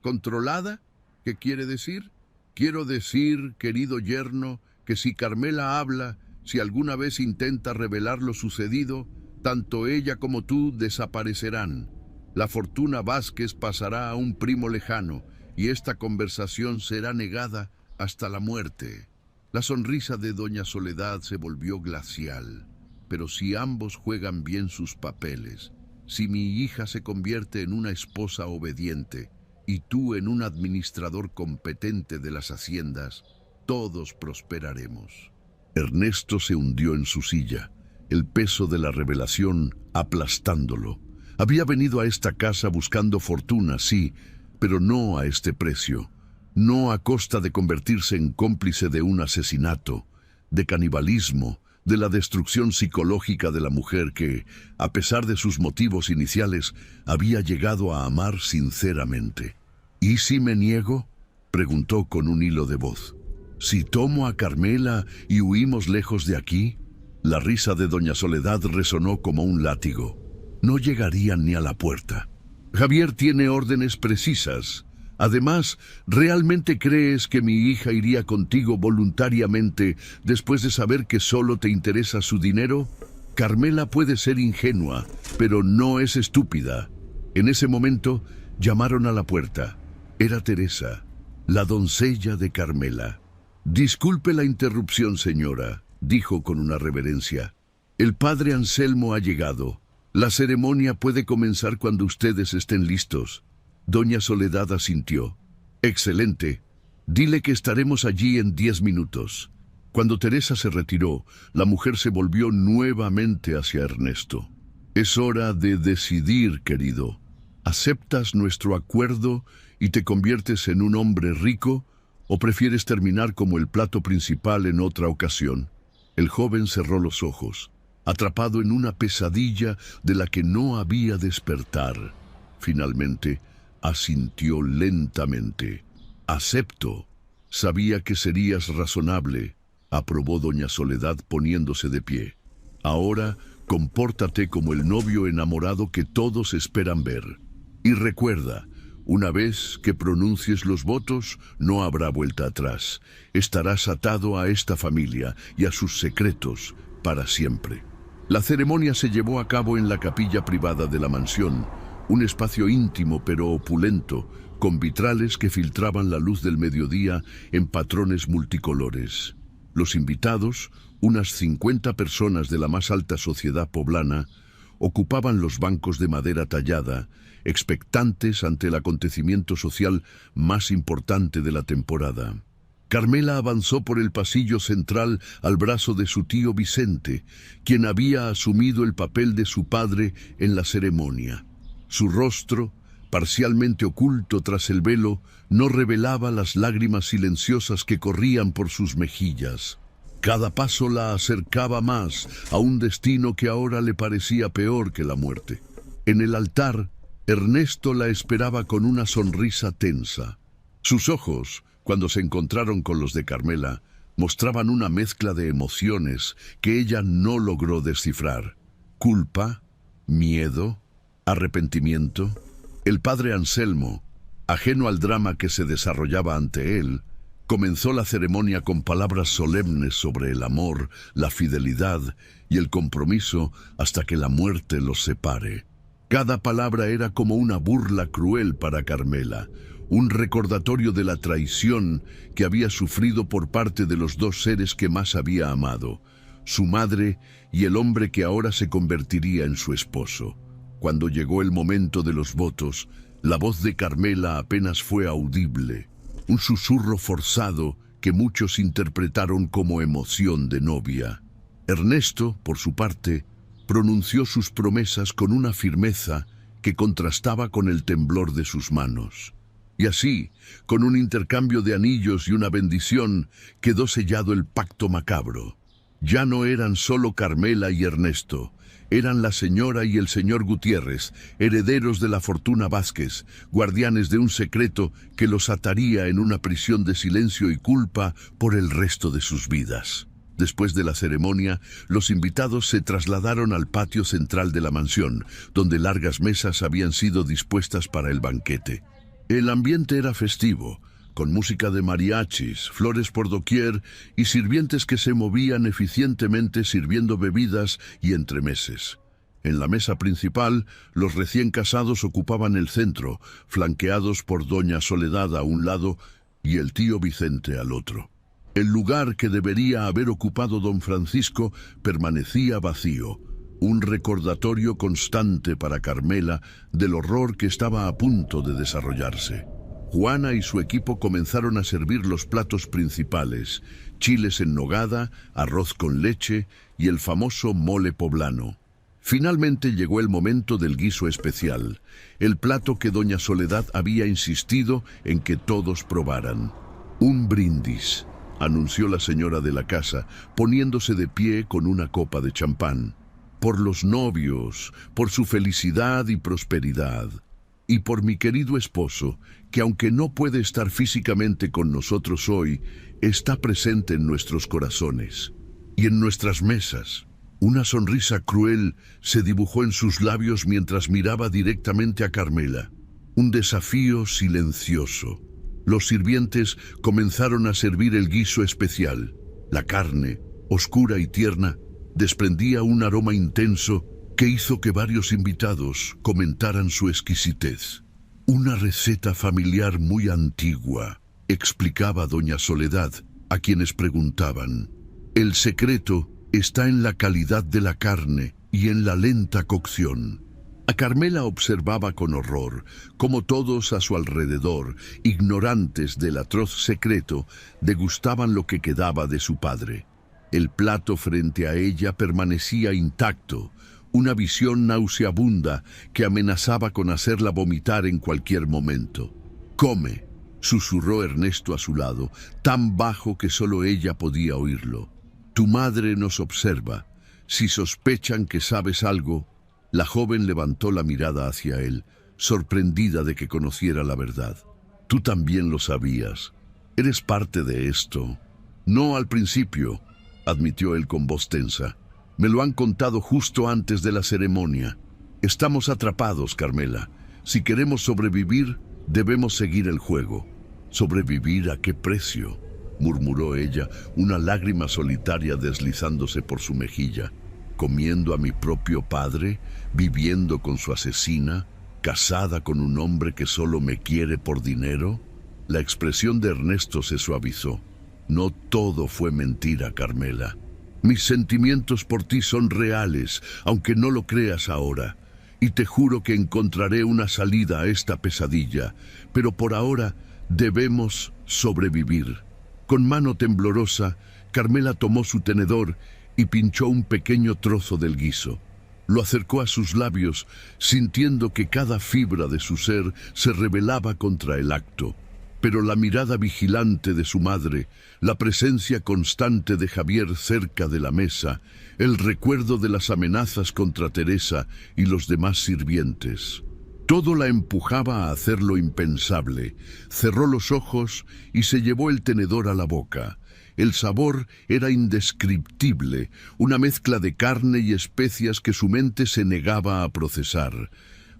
¿Controlada? ¿Qué quiere decir? Quiero decir, querido yerno, que si Carmela habla, si alguna vez intenta revelar lo sucedido, tanto ella como tú desaparecerán. La fortuna Vázquez pasará a un primo lejano y esta conversación será negada hasta la muerte. La sonrisa de doña Soledad se volvió glacial. Pero si ambos juegan bien sus papeles, si mi hija se convierte en una esposa obediente y tú en un administrador competente de las haciendas, todos prosperaremos. Ernesto se hundió en su silla, el peso de la revelación aplastándolo. Había venido a esta casa buscando fortuna, sí, pero no a este precio, no a costa de convertirse en cómplice de un asesinato, de canibalismo, de la destrucción psicológica de la mujer que, a pesar de sus motivos iniciales, había llegado a amar sinceramente. ¿Y si me niego?, preguntó con un hilo de voz. ¿Si tomo a Carmela y huimos lejos de aquí? La risa de doña Soledad resonó como un látigo. No llegarían ni a la puerta. Javier tiene órdenes precisas. Además, ¿realmente crees que mi hija iría contigo voluntariamente después de saber que solo te interesa su dinero? Carmela puede ser ingenua, pero no es estúpida. En ese momento, llamaron a la puerta. Era Teresa, la doncella de Carmela. Disculpe la interrupción, señora, dijo con una reverencia. El padre Anselmo ha llegado. La ceremonia puede comenzar cuando ustedes estén listos. Doña Soledad asintió. Excelente. Dile que estaremos allí en 10 minutos. Cuando Teresa se retiró, la mujer se volvió nuevamente hacia Ernesto. Es hora de decidir, querido. ¿Aceptas nuestro acuerdo y te conviertes en un hombre rico o prefieres terminar como el plato principal en otra ocasión? El joven cerró los ojos, atrapado en una pesadilla de la que no había despertar. Finalmente, asintió lentamente. Acepto. Sabía que serías razonable, aprobó doña Soledad poniéndose de pie. Ahora, Compórtate como el novio enamorado que todos esperan ver. Y recuerda, una vez que pronuncies los votos, no habrá vuelta atrás. Estarás atado a esta familia y a sus secretos para siempre. La ceremonia se llevó a cabo en la capilla privada de la mansión, un espacio íntimo pero opulento, con vitrales que filtraban la luz del mediodía en patrones multicolores. Los invitados, unas 50 personas de la más alta sociedad poblana, ocupaban los bancos de madera tallada, expectantes ante el acontecimiento social más importante de la temporada. Carmela avanzó por el pasillo central al brazo de su tío Vicente, quien había asumido el papel de su padre en la ceremonia. Su rostro, parcialmente oculto tras el velo, no revelaba las lágrimas silenciosas que corrían por sus mejillas. Cada paso la acercaba más a un destino que ahora le parecía peor que la muerte. En el altar, Ernesto la esperaba con una sonrisa tensa. Sus ojos, cuando se encontraron con los de Carmela, mostraban una mezcla de emociones que ella no logró descifrar. Culpa, miedo, arrepentimiento. El padre Anselmo, ajeno al drama que se desarrollaba ante él, comenzó la ceremonia con palabras solemnes sobre el amor, la fidelidad y el compromiso hasta que la muerte los separe. Cada palabra era como una burla cruel para Carmela, un recordatorio de la traición que había sufrido por parte de los dos seres que más había amado, su madre y el hombre que ahora se convertiría en su esposo. Cuando llegó el momento de los votos, la voz de Carmela apenas fue audible, un susurro forzado que muchos interpretaron como emoción de novia. Ernesto, por su parte, pronunció sus promesas con una firmeza que contrastaba con el temblor de sus manos. Y así, con un intercambio de anillos y una bendición, quedó sellado el pacto macabro. Ya no eran solo Carmela y Ernesto, eran la señora y el señor Gutiérrez, herederos de la fortuna Vázquez, guardianes de un secreto que los ataría en una prisión de silencio y culpa por el resto de sus vidas. Después de la ceremonia, los invitados se trasladaron al patio central de la mansión, donde largas mesas habían sido dispuestas para el banquete. El ambiente era festivo, con música de mariachis, flores por doquier y sirvientes que se movían eficientemente sirviendo bebidas y entremeses. En la mesa principal, los recién casados ocupaban el centro, flanqueados por doña Soledad a un lado y el tío Vicente al otro. El lugar que debería haber ocupado don Francisco permanecía vacío, un recordatorio constante para Carmela del horror que estaba a punto de desarrollarse. Juana y su equipo comenzaron a servir los platos principales, chiles en nogada, arroz con leche y el famoso mole poblano. Finalmente llegó el momento del guiso especial, el plato que doña Soledad había insistido en que todos probaran. Un brindis, anunció la señora de la casa, poniéndose de pie con una copa de champán. Por los novios, por su felicidad y prosperidad. Y por mi querido esposo, que aunque no puede estar físicamente con nosotros hoy, está presente en nuestros corazones y en nuestras mesas. Una sonrisa cruel se dibujó en sus labios mientras miraba directamente a Carmela. Un desafío silencioso. Los sirvientes comenzaron a servir el guiso especial. La carne, oscura y tierna, desprendía un aroma intenso que hizo que varios invitados comentaran su exquisitez. Una receta familiar muy antigua, explicaba doña Soledad a quienes preguntaban. El secreto está en la calidad de la carne y en la lenta cocción. A Carmela observaba con horror cómo todos a su alrededor, ignorantes del atroz secreto, degustaban lo que quedaba de su padre. El plato frente a ella permanecía intacto, una visión nauseabunda que amenazaba con hacerla vomitar en cualquier momento. «Come», susurró Ernesto a su lado, tan bajo que solo ella podía oírlo. «Tu madre nos observa. Si sospechan que sabes algo». La joven levantó la mirada hacia él, sorprendida de que conociera la verdad. «Tú también lo sabías. Eres parte de esto». «No al principio», admitió él con voz tensa. Me lo han contado justo antes de la ceremonia. Estamos atrapados, Carmela. Si queremos sobrevivir, debemos seguir el juego. ¿Sobrevivir a qué precio?, murmuró ella, una lágrima solitaria deslizándose por su mejilla. ¿Comiendo a mi propio padre? ¿Viviendo con su asesina? ¿Casada con un hombre que solo me quiere por dinero? La expresión de Ernesto se suavizó. No todo fue mentira, Carmela. Mis sentimientos por ti son reales, aunque no lo creas ahora. Y te juro que encontraré una salida a esta pesadilla. Pero por ahora debemos sobrevivir. Con mano temblorosa, Carmela tomó su tenedor y pinchó un pequeño trozo del guiso. Lo acercó a sus labios, sintiendo que cada fibra de su ser se rebelaba contra el acto. Pero la mirada vigilante de su madre, la presencia constante de Javier cerca de la mesa, el recuerdo de las amenazas contra Teresa y los demás sirvientes, todo la empujaba a hacer lo impensable. Cerró los ojos y se llevó el tenedor a la boca. El sabor era indescriptible, una mezcla de carne y especias que su mente se negaba a procesar.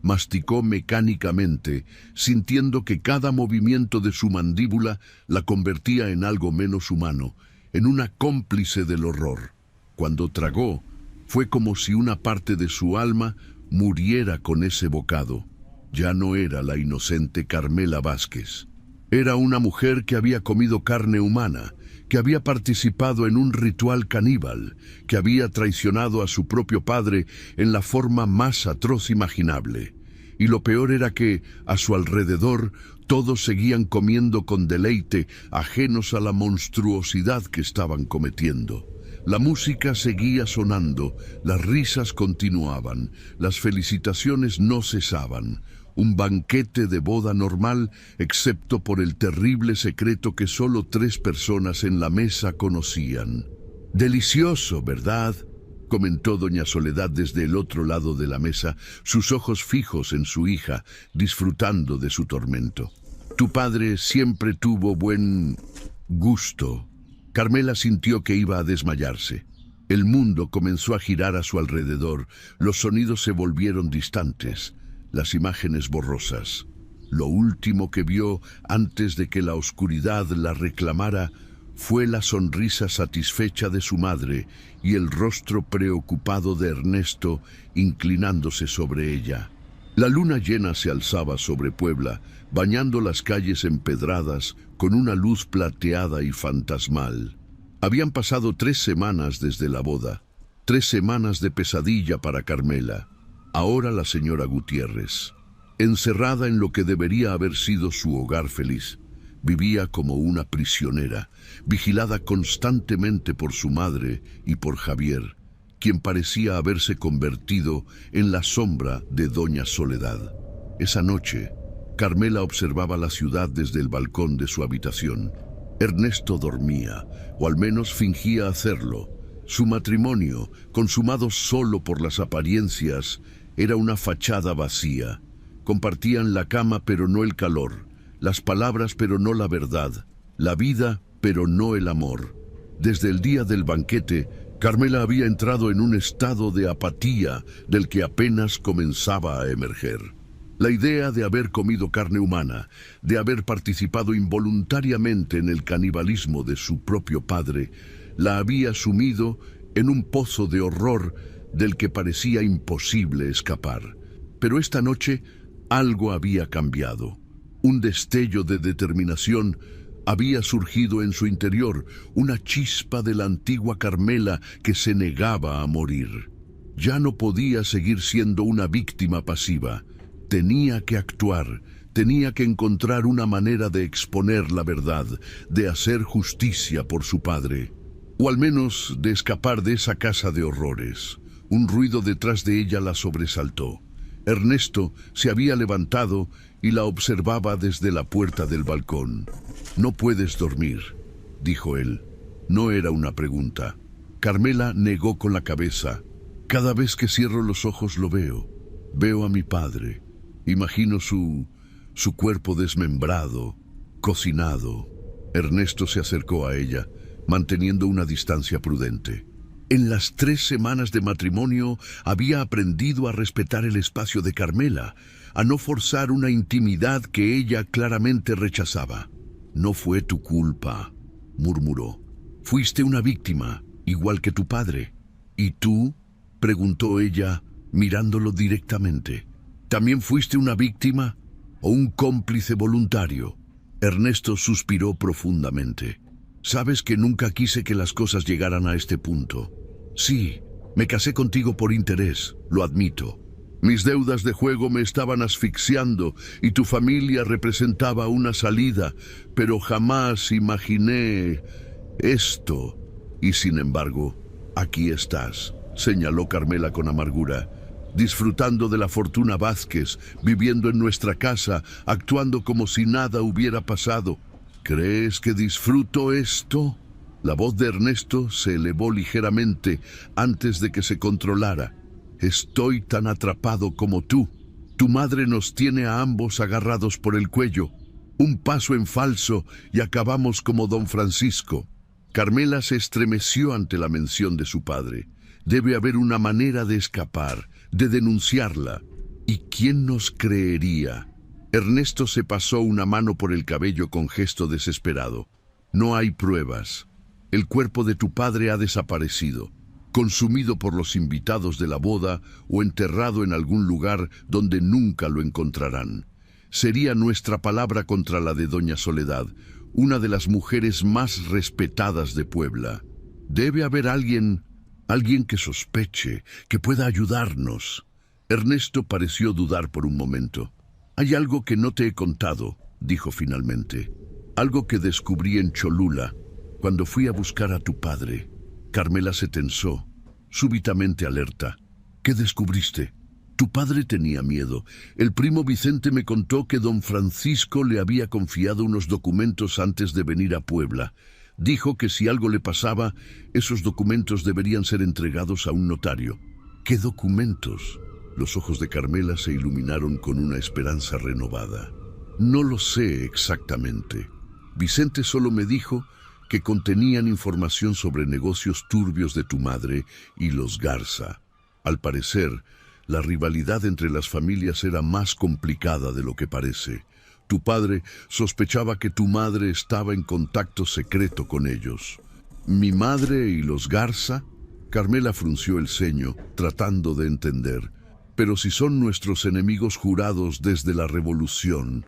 Masticó mecánicamente, sintiendo que cada movimiento de su mandíbula la convertía en algo menos humano, en una cómplice del horror. Cuando tragó, fue como si una parte de su alma muriera con ese bocado. Ya no era la inocente Carmela Vázquez. Era una mujer que había comido carne humana, que había participado en un ritual caníbal, que había traicionado a su propio padre en la forma más atroz imaginable. Y lo peor era que, a su alrededor, todos seguían comiendo con deleite, ajenos a la monstruosidad que estaban cometiendo. La música seguía sonando, las risas continuaban, las felicitaciones no cesaban. Un banquete de boda normal, excepto por el terrible secreto que solo 3 personas en la mesa conocían. «Delicioso, ¿verdad?», comentó doña Soledad desde el otro lado de la mesa, sus ojos fijos en su hija, disfrutando de su tormento. «Tu padre siempre tuvo buen gusto». Carmela sintió que iba a desmayarse. El mundo comenzó a girar a su alrededor, los sonidos se volvieron distantes, las imágenes borrosas. Lo último que vio antes de que la oscuridad la reclamara fue la sonrisa satisfecha de su madre y el rostro preocupado de Ernesto inclinándose sobre ella. La luna llena se alzaba sobre Puebla, bañando las calles empedradas con una luz plateada y fantasmal. Habían pasado 3 semanas desde la boda, 3 semanas de pesadilla para Carmela. Ahora la señora Gutiérrez, encerrada en lo que debería haber sido su hogar feliz, vivía como una prisionera, vigilada constantemente por su madre y por Javier, quien parecía haberse convertido en la sombra de doña Soledad. Esa noche, Carmela observaba la ciudad desde el balcón de su habitación. Ernesto dormía, o al menos fingía hacerlo. Su matrimonio, consumado solo por las apariencias, era una fachada vacía. Compartían la cama pero no el calor, las palabras pero no la verdad, la vida pero no el amor. Desde el día del banquete, Carmela había entrado en un estado de apatía del que apenas comenzaba a emerger. La idea de haber comido carne humana, de haber participado involuntariamente en el canibalismo de su propio padre, la había sumido en un pozo de horror del que parecía imposible escapar. Pero esta noche algo había cambiado. Un destello de determinación había surgido en su interior, una chispa de la antigua Carmela que se negaba a morir. Ya no podía seguir siendo una víctima pasiva. Tenía que actuar, tenía que encontrar una manera de exponer la verdad, de hacer justicia por su padre, o al menos de escapar de esa casa de horrores. Un ruido detrás de ella la sobresaltó. Ernesto se había levantado y la observaba desde la puerta del balcón. «No puedes dormir», dijo él. No era una pregunta. Carmela negó con la cabeza. «Cada vez que cierro los ojos lo veo. Veo a mi padre. Imagino su cuerpo desmembrado, cocinado». Ernesto se acercó a ella, manteniendo una distancia prudente. En las 3 semanas de matrimonio había aprendido a respetar el espacio de Carmela, a no forzar una intimidad que ella claramente rechazaba. No fue tu culpa, murmuró. Fuiste una víctima, igual que tu padre. ¿Y tú?, preguntó ella, mirándolo directamente. ¿También fuiste una víctima o un cómplice voluntario? Ernesto suspiró profundamente. Sabes que nunca quise que las cosas llegaran a este punto. Sí, me casé contigo por interés, lo admito. Mis deudas de juego me estaban asfixiando y tu familia representaba una salida, pero jamás imaginé esto. Y sin embargo, aquí estás, señaló Carmela con amargura, disfrutando de la fortuna Vázquez, viviendo en nuestra casa, actuando como si nada hubiera pasado. ¿Crees que disfruto esto? La voz de Ernesto se elevó ligeramente antes de que se controlara. Estoy tan atrapado como tú. Tu madre nos tiene a ambos agarrados por el cuello. Un paso en falso y acabamos como don Francisco. Carmela se estremeció ante la mención de su padre. Debe haber una manera de escapar, de denunciarla. ¿Y quién nos creería? Ernesto se pasó una mano por el cabello con gesto desesperado. No hay pruebas. El cuerpo de tu padre ha desaparecido, consumido por los invitados de la boda o enterrado en algún lugar donde nunca lo encontrarán. Sería nuestra palabra contra la de doña Soledad, una de las mujeres más respetadas de Puebla. Debe haber alguien que sospeche, que pueda ayudarnos. Ernesto pareció dudar por un momento. Hay algo que no te he contado, dijo finalmente. Algo que descubrí en Cholula, cuando fui a buscar a tu padre. Carmela se tensó, súbitamente alerta. ¿Qué descubriste? Tu padre tenía miedo. El primo Vicente me contó que don Francisco le había confiado unos documentos antes de venir a Puebla. Dijo que si algo le pasaba, esos documentos deberían ser entregados a un notario. ¿Qué documentos? Los ojos de Carmela se iluminaron con una esperanza renovada. No lo sé exactamente. Vicente solo me dijo que contenían información sobre negocios turbios de tu madre y los Garza. Al parecer, la rivalidad entre las familias era más complicada de lo que parece. Tu padre sospechaba que tu madre estaba en contacto secreto con ellos. ¿Mi madre y los Garza? Carmela frunció el ceño, tratando de entender. Pero si son nuestros enemigos jurados desde la Revolución,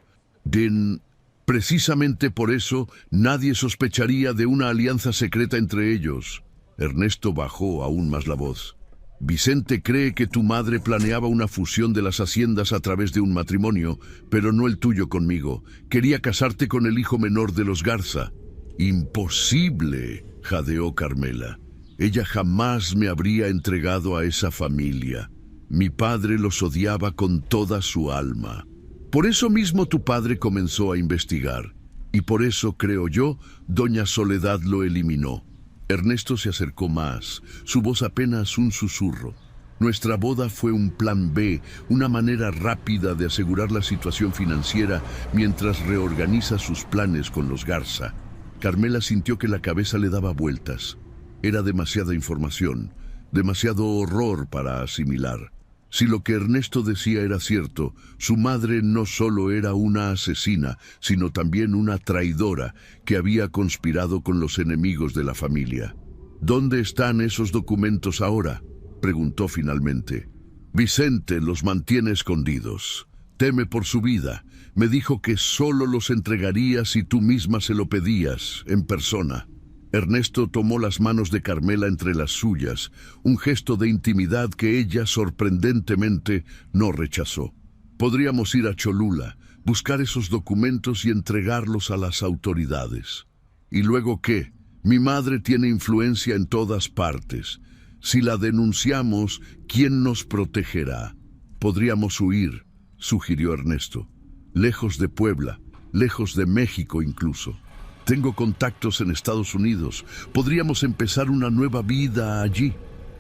precisamente por eso nadie sospecharía de una alianza secreta entre ellos. Ernesto bajó aún más la voz. Vicente cree que tu madre planeaba una fusión de las haciendas a través de un matrimonio, pero no el tuyo conmigo. Quería casarte con el hijo menor de los Garza. Imposible, jadeó Carmela. Ella jamás me habría entregado a esa familia. Mi padre los odiaba con toda su alma. Por eso mismo tu padre comenzó a investigar. Y por eso, creo yo, doña Soledad lo eliminó. Ernesto se acercó más, su voz apenas un susurro. Nuestra boda fue un plan B, una manera rápida de asegurar la situación financiera mientras reorganiza sus planes con los Garza. Carmela sintió que la cabeza le daba vueltas. Era demasiada información, demasiado horror para asimilar. Si lo que Ernesto decía era cierto, su madre no solo era una asesina, sino también una traidora que había conspirado con los enemigos de la familia. ¿Dónde están esos documentos ahora?, preguntó finalmente. Vicente los mantiene escondidos. Teme por su vida. Me dijo que solo los entregaría si tú misma se lo pedías, en persona. Ernesto tomó las manos de Carmela entre las suyas, un gesto de intimidad que ella sorprendentemente no rechazó. Podríamos ir a Cholula, buscar esos documentos y entregarlos a las autoridades. ¿Y luego qué? Mi madre tiene influencia en todas partes. Si la denunciamos, ¿quién nos protegerá? Podríamos huir, sugirió Ernesto. Lejos de Puebla, lejos de México incluso. Tengo contactos en Estados Unidos. Podríamos empezar una nueva vida allí.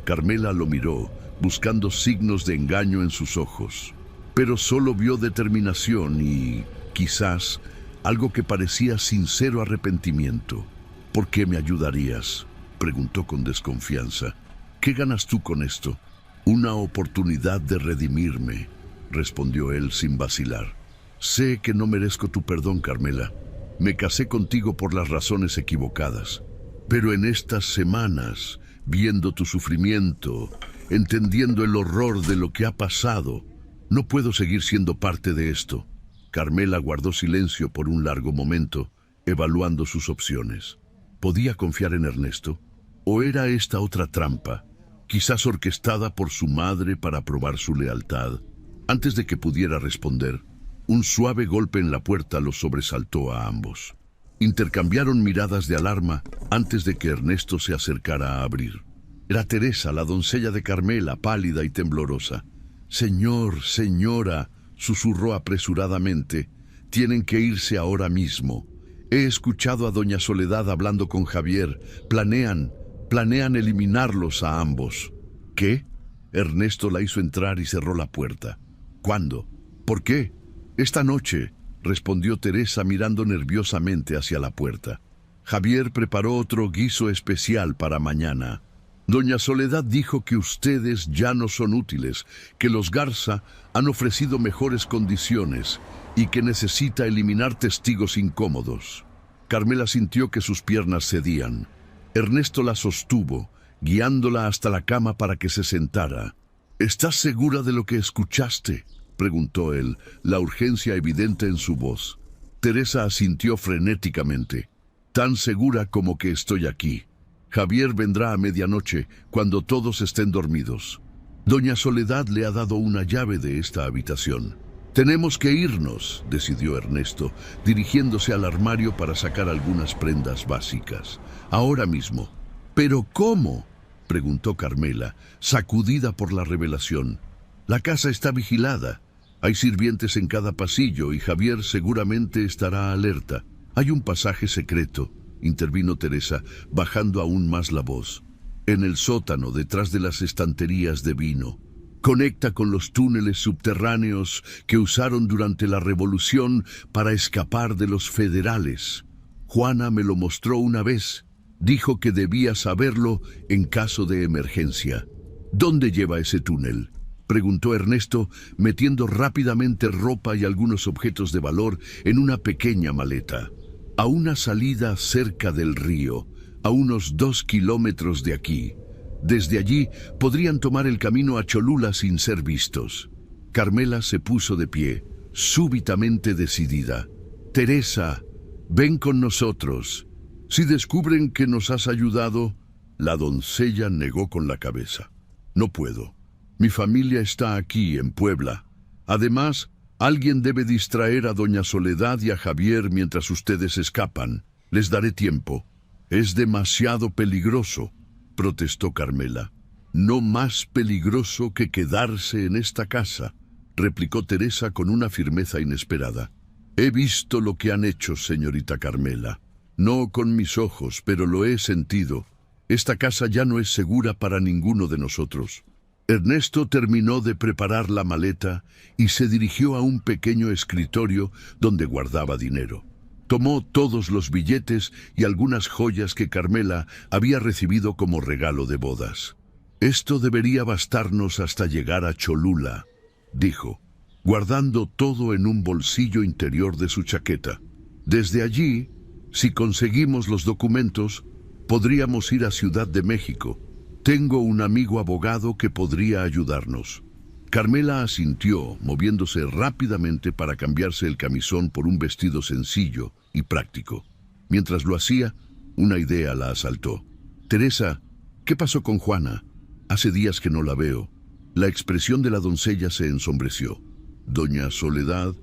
Carmela lo miró, buscando signos de engaño en sus ojos. Pero solo vio determinación y, quizás, algo que parecía sincero arrepentimiento. ¿Por qué me ayudarías?, preguntó con desconfianza. ¿Qué ganas tú con esto? Una oportunidad de redimirme, respondió él sin vacilar. Sé que no merezco tu perdón, Carmela. Me casé contigo por las razones equivocadas. Pero en estas semanas, viendo tu sufrimiento, entendiendo el horror de lo que ha pasado, no puedo seguir siendo parte de esto. Carmela guardó silencio por un largo momento, evaluando sus opciones. ¿Podía confiar en Ernesto? ¿O era esta otra trampa, quizás orquestada por su madre para probar su lealtad? Antes de que pudiera responder, un suave golpe en la puerta los sobresaltó a ambos. Intercambiaron miradas de alarma antes de que Ernesto se acercara a abrir. Era Teresa, la doncella de Carmela, pálida y temblorosa. «Señor, señora», susurró apresuradamente, «tienen que irse ahora mismo. He escuchado a doña Soledad hablando con Javier. Planean eliminarlos a ambos». «¿Qué?». Ernesto la hizo entrar y cerró la puerta. «¿Cuándo? ¿Por qué?». «Esta noche», respondió Teresa mirando nerviosamente hacia la puerta. «Javier preparó otro guiso especial para mañana. Doña Soledad dijo que ustedes ya no son útiles, que los Garza han ofrecido mejores condiciones y que necesita eliminar testigos incómodos». Carmela sintió que sus piernas cedían. Ernesto la sostuvo, guiándola hasta la cama para que se sentara. «¿Estás segura de lo que escuchaste?», preguntó él, la urgencia evidente en su voz. Teresa asintió frenéticamente. «Tan segura como que estoy aquí. Javier vendrá a medianoche, cuando todos estén dormidos. Doña Soledad le ha dado una llave de esta habitación». «Tenemos que irnos», decidió Ernesto, dirigiéndose al armario para sacar algunas prendas básicas. «Ahora mismo». «¿Pero cómo?», preguntó Carmela, sacudida por la revelación. «La casa está vigilada. Hay sirvientes en cada pasillo y Javier seguramente estará alerta. Hay un pasaje secreto», intervino Teresa, bajando aún más la voz. «En el sótano, detrás de las estanterías de vino. Conecta con los túneles subterráneos que usaron durante la Revolución para escapar de los federales. Juana me lo mostró una vez. Dijo que debía saberlo en caso de emergencia». «¿Dónde lleva ese túnel?», preguntó Ernesto, metiendo rápidamente ropa y algunos objetos de valor en una pequeña maleta. «A una salida cerca del río, a unos 2 kilómetros de aquí. Desde allí podrían tomar el camino a Cholula sin ser vistos». Carmela se puso de pie, súbitamente decidida. «Teresa, ven con nosotros. Si descubren que nos has ayudado». La doncella negó con la cabeza. «No puedo. Mi familia está aquí, en Puebla. Además, alguien debe distraer a doña Soledad y a Javier mientras ustedes escapan. Les daré tiempo». «Es demasiado peligroso», protestó Carmela. «No más peligroso que quedarse en esta casa», replicó Teresa con una firmeza inesperada. «He visto lo que han hecho, señorita Carmela. No con mis ojos, pero lo he sentido. Esta casa ya no es segura para ninguno de nosotros». Ernesto terminó de preparar la maleta y se dirigió a un pequeño escritorio donde guardaba dinero. Tomó todos los billetes y algunas joyas que Carmela había recibido como regalo de bodas. «Esto debería bastarnos hasta llegar a Cholula», dijo, guardando todo en un bolsillo interior de su chaqueta. «Desde allí, si conseguimos los documentos, podríamos ir a Ciudad de México. Tengo un amigo abogado que podría ayudarnos». Carmela asintió, moviéndose rápidamente para cambiarse el camisón por un vestido sencillo y práctico. Mientras lo hacía, una idea la asaltó. «Teresa, ¿qué pasó con Juana? Hace días que no la veo». La expresión de la doncella se ensombreció. «Doña Soledad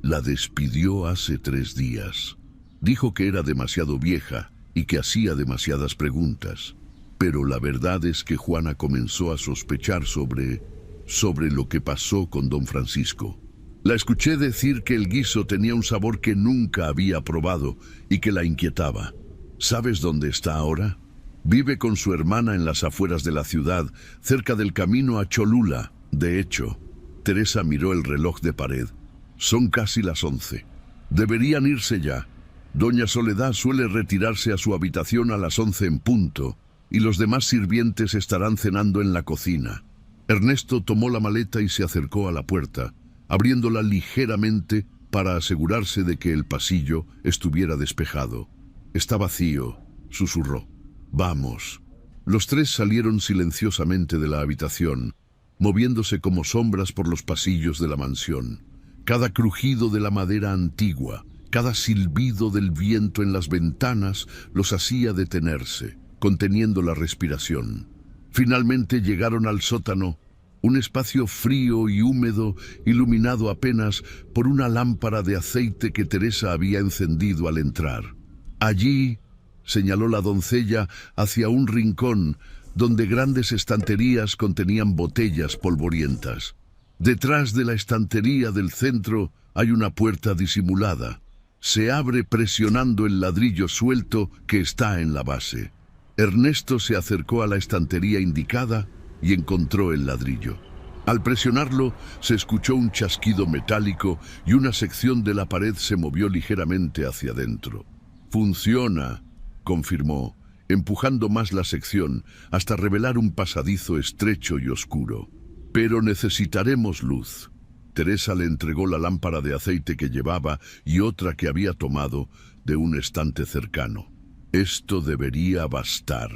la despidió hace 3 días. Dijo que era demasiado vieja y que hacía demasiadas preguntas. Pero la verdad es que Juana comenzó a sospechar sobre lo que pasó con don Francisco. La escuché decir que el guiso tenía un sabor que nunca había probado y que la inquietaba. ¿Sabes dónde está ahora? Vive con su hermana en las afueras de la ciudad, cerca del camino a Cholula. De hecho». Teresa miró el reloj de pared. «Son casi las 11. Deberían irse ya. Doña Soledad suele retirarse a su habitación a las 11 en punto. y los demás sirvientes estarán cenando en la cocina. Ernesto tomó la maleta y se acercó a la puerta, abriéndola ligeramente para asegurarse de que el pasillo estuviera despejado. «Está vacío», susurró. «Vamos». Los tres salieron silenciosamente de la habitación, moviéndose como sombras por los pasillos de la mansión. Cada crujido de la madera antigua, cada silbido del viento en las ventanas los hacía detenerse, conteniendo la respiración. Finalmente llegaron al sótano, un espacio frío y húmedo, iluminado apenas por una lámpara de aceite que Teresa había encendido al entrar. Allí, señaló la doncella hacia un rincón donde grandes estanterías contenían botellas polvorientas. Detrás de la estantería del centro hay una puerta disimulada. Se abre presionando el ladrillo suelto que está en la base. Ernesto se acercó a la estantería indicada y encontró el ladrillo. Al presionarlo, se escuchó un chasquido metálico y una sección de la pared se movió ligeramente hacia adentro. «Funciona», confirmó, empujando más la sección hasta revelar un pasadizo estrecho y oscuro. «Pero necesitaremos luz». Teresa le entregó la lámpara de aceite que llevaba y otra que había tomado de un estante cercano. «Esto debería bastar».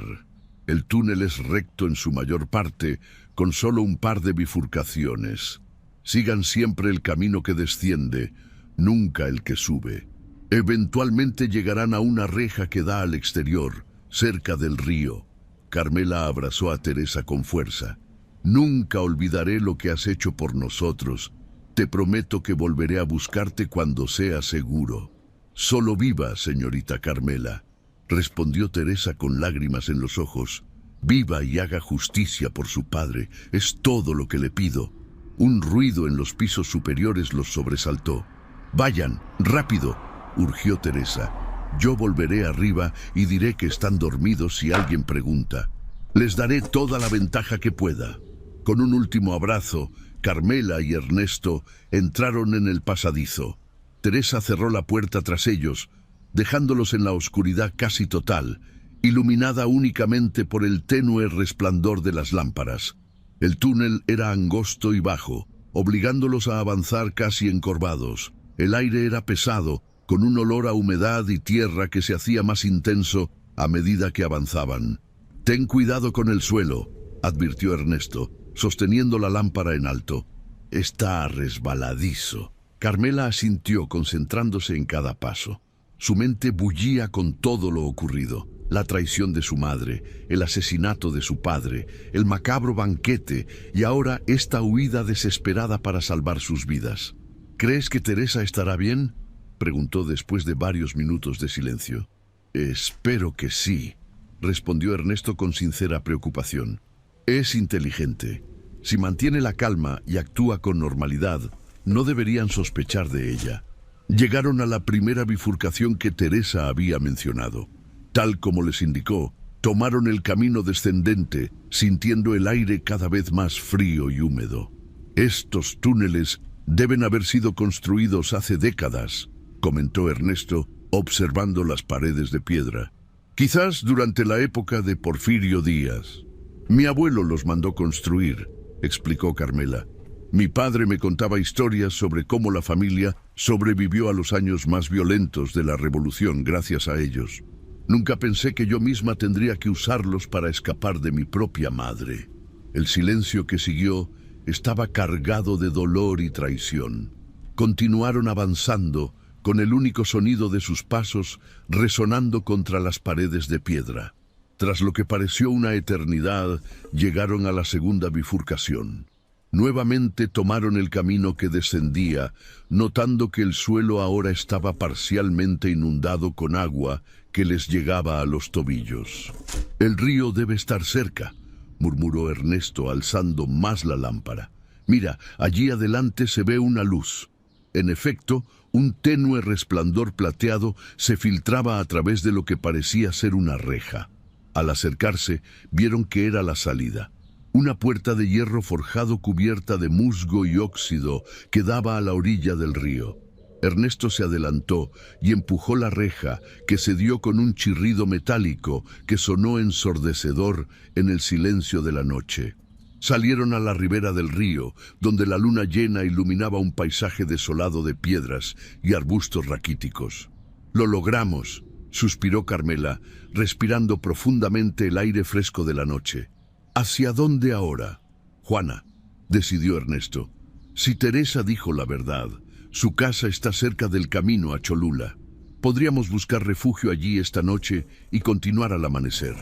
El túnel es recto en su mayor parte, con solo un par de bifurcaciones. Sigan siempre el camino que desciende, nunca el que sube. Eventualmente llegarán a una reja que da al exterior, cerca del río. Carmela abrazó a Teresa con fuerza. «Nunca olvidaré lo que has hecho por nosotros. Te prometo que volveré a buscarte cuando sea seguro». «Solo viva, señorita Carmela», respondió Teresa con lágrimas en los ojos. «Viva y haga justicia por su padre, es todo lo que le pido». Un ruido en los pisos superiores los sobresaltó. «Vayan, rápido», urgió Teresa. «Yo volveré arriba y diré que están dormidos si alguien pregunta. Les daré toda la ventaja que pueda». Con un último abrazo, Carmela y Ernesto entraron en el pasadizo. Teresa cerró la puerta tras ellos, dejándolos en la oscuridad casi total, iluminada únicamente por el tenue resplandor de las lámparas. El túnel era angosto y bajo, obligándolos a avanzar casi encorvados. El aire era pesado, con un olor a humedad y tierra que se hacía más intenso a medida que avanzaban. «Ten cuidado con el suelo», advirtió Ernesto, sosteniendo la lámpara en alto. «Está resbaladizo». Carmela asintió, concentrándose en cada paso. Su mente bullía con todo lo ocurrido. La traición de su madre, el asesinato de su padre, el macabro banquete y ahora esta huida desesperada para salvar sus vidas. «¿Crees que Teresa estará bien?», preguntó después de varios minutos de silencio. «Espero que sí», respondió Ernesto con sincera preocupación. «Es inteligente. Si mantiene la calma y actúa con normalidad, no deberían sospechar de ella». Llegaron a la primera bifurcación que Teresa había mencionado. Tal como les indicó, tomaron el camino descendente, sintiendo el aire cada vez más frío y húmedo. «Estos túneles deben haber sido construidos hace décadas», comentó Ernesto, observando las paredes de piedra. «Quizás durante la época de Porfirio Díaz. Mi abuelo los mandó construir», explicó Carmela. «Mi padre me contaba historias sobre cómo la familia sobrevivió a los años más violentos de la revolución gracias a ellos. Nunca pensé que yo misma tendría que usarlos para escapar de mi propia madre». El silencio que siguió estaba cargado de dolor y traición. Continuaron avanzando, con el único sonido de sus pasos resonando contra las paredes de piedra. Tras lo que pareció una eternidad, llegaron a la segunda bifurcación. Nuevamente tomaron el camino que descendía, notando que el suelo ahora estaba parcialmente inundado con agua que les llegaba a los tobillos. «El río debe estar cerca», murmuró Ernesto alzando más la lámpara. «Mira, allí adelante se ve una luz». En efecto, un tenue resplandor plateado se filtraba a través de lo que parecía ser una reja. Al acercarse, vieron que era la salida. Una puerta de hierro forjado cubierta de musgo y óxido que daba a la orilla del río. Ernesto se adelantó y empujó la reja, que se dio con un chirrido metálico que sonó ensordecedor en el silencio de la noche. Salieron a la ribera del río, donde la luna llena iluminaba un paisaje desolado de piedras y arbustos raquíticos. «Lo logramos», suspiró Carmela, respirando profundamente el aire fresco de la noche. «¿Hacia dónde ahora?» «Juana», decidió Ernesto. «Si Teresa dijo la verdad, su casa está cerca del camino a Cholula. Podríamos buscar refugio allí esta noche y continuar al amanecer».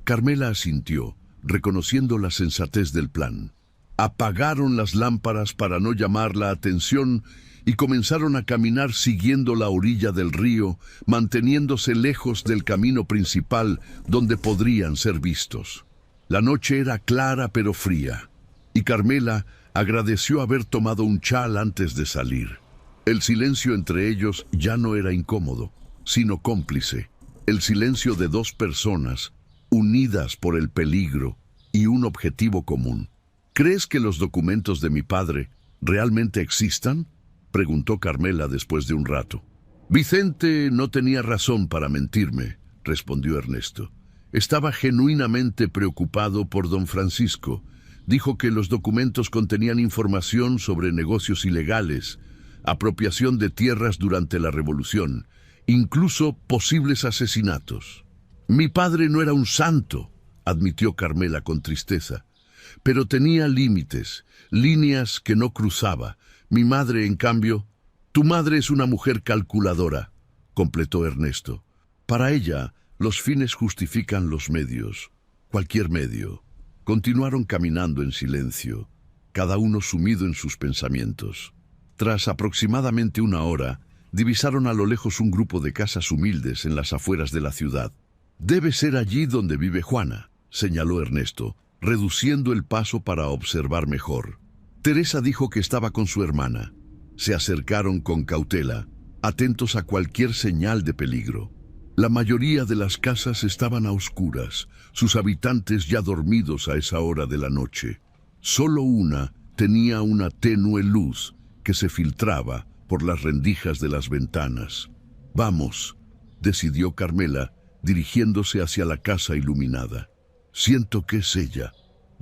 Carmela asintió, reconociendo la sensatez del plan. Apagaron las lámparas para no llamar la atención y comenzaron a caminar siguiendo la orilla del río, manteniéndose lejos del camino principal donde podrían ser vistos. La noche era clara pero fría, y Carmela agradeció haber tomado un chal antes de salir. El silencio entre ellos ya no era incómodo, sino cómplice. El silencio de dos personas, unidas por el peligro y un objetivo común. «¿Crees que los documentos de mi padre realmente existan?», preguntó Carmela después de un rato. «Vicente no tenía razón para mentirme», respondió Ernesto. «Estaba genuinamente preocupado por don Francisco. Dijo que los documentos contenían información sobre negocios ilegales, apropiación de tierras durante la Revolución, incluso posibles asesinatos». «Mi padre no era un santo», admitió Carmela con tristeza, «pero tenía límites, líneas que no cruzaba. Mi madre, en cambio...» «Tu madre es una mujer calculadora», completó Ernesto. «Para ella, los fines justifican los medios, cualquier medio». Continuaron caminando en silencio, cada uno sumido en sus pensamientos. Tras aproximadamente una hora, divisaron a lo lejos un grupo de casas humildes en las afueras de la ciudad. «Debe ser allí donde vive Juana», señaló Ernesto, reduciendo el paso para observar mejor. Teresa dijo que estaba con su hermana. Se acercaron con cautela, atentos a cualquier señal de peligro. La mayoría de las casas estaban a oscuras, sus habitantes ya dormidos a esa hora de la noche. Solo una tenía una tenue luz que se filtraba por las rendijas de las ventanas. «Vamos», decidió Carmela, dirigiéndose hacia la casa iluminada. «Siento que es ella».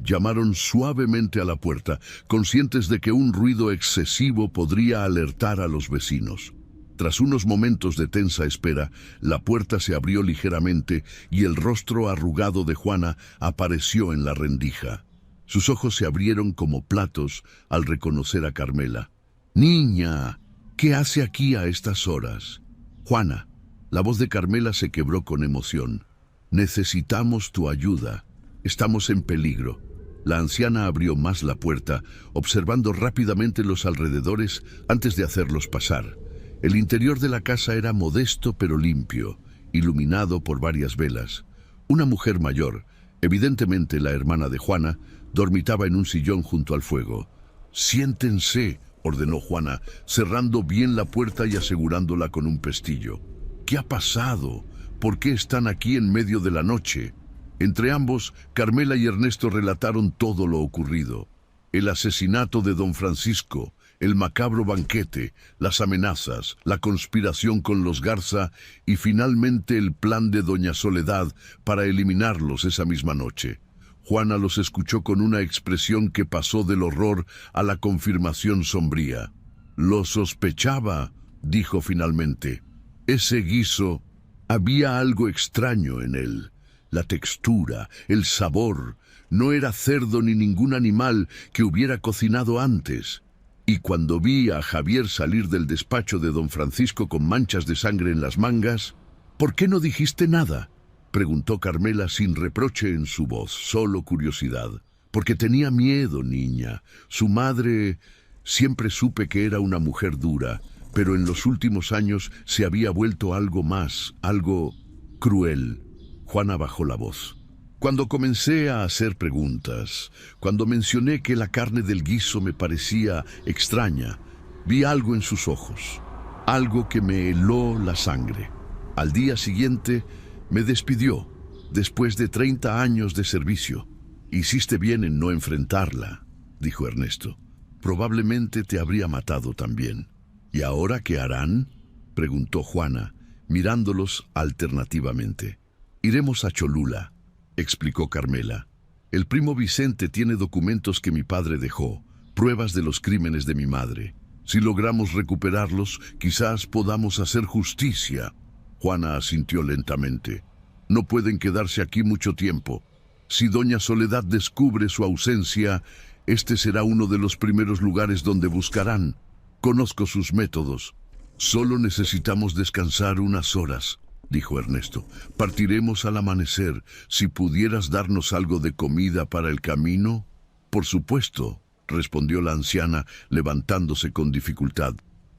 Llamaron suavemente a la puerta, conscientes de que un ruido excesivo podría alertar a los vecinos. Tras unos momentos de tensa espera, la puerta se abrió ligeramente y el rostro arrugado de Juana apareció en la rendija. Sus ojos se abrieron como platos al reconocer a Carmela. «Niña, ¿qué hace aquí a estas horas?» «Juana», la voz de Carmela se quebró con emoción. «Necesitamos tu ayuda. Estamos en peligro». La anciana abrió más la puerta, observando rápidamente los alrededores antes de hacerlos pasar. El interior de la casa era modesto pero limpio, iluminado por varias velas. Una mujer mayor, evidentemente la hermana de Juana, dormitaba en un sillón junto al fuego. «Siéntense», ordenó Juana, cerrando bien la puerta y asegurándola con un pestillo. «¿Qué ha pasado? ¿Por qué están aquí en medio de la noche?» Entre ambos, Carmela y Ernesto relataron todo lo ocurrido. El asesinato de don Francisco, el macabro banquete, las amenazas, la conspiración con los Garza y finalmente el plan de doña Soledad para eliminarlos esa misma noche. Juana los escuchó con una expresión que pasó del horror a la confirmación sombría. «Lo sospechaba», dijo finalmente. «Ese guiso, había algo extraño en él. La textura, el sabor, no era cerdo ni ningún animal que hubiera cocinado antes. Y cuando vi a Javier salir del despacho de don Francisco con manchas de sangre en las mangas...» «¿Por qué no dijiste nada?», preguntó Carmela sin reproche en su voz, solo curiosidad. «Porque tenía miedo, niña. Su madre... Siempre supe que era una mujer dura, pero en los últimos años se había vuelto algo más, algo cruel». Juana bajó la voz. «Cuando comencé a hacer preguntas, cuando mencioné que la carne del guiso me parecía extraña, vi algo en sus ojos, algo que me heló la sangre. Al día siguiente me despidió, después de 30 años de servicio. Hiciste bien en no enfrentarla», dijo Ernesto. «Probablemente te habría matado también». ¿Y ahora qué harán?, preguntó Juana, mirándolos alternativamente. Iremos a Cholula, explicó Carmela. El primo Vicente tiene documentos que mi padre dejó, pruebas de los crímenes de mi madre. Si logramos recuperarlos, quizás podamos hacer justicia. Juana asintió lentamente. No pueden quedarse aquí mucho tiempo. Si doña Soledad descubre su ausencia, este será uno de los primeros lugares donde buscarán. Conozco sus métodos. Solo necesitamos descansar unas horas, dijo Ernesto. Partiremos al amanecer. Si pudieras darnos algo de comida para el camino. Por supuesto, respondió la anciana, levantándose con dificultad.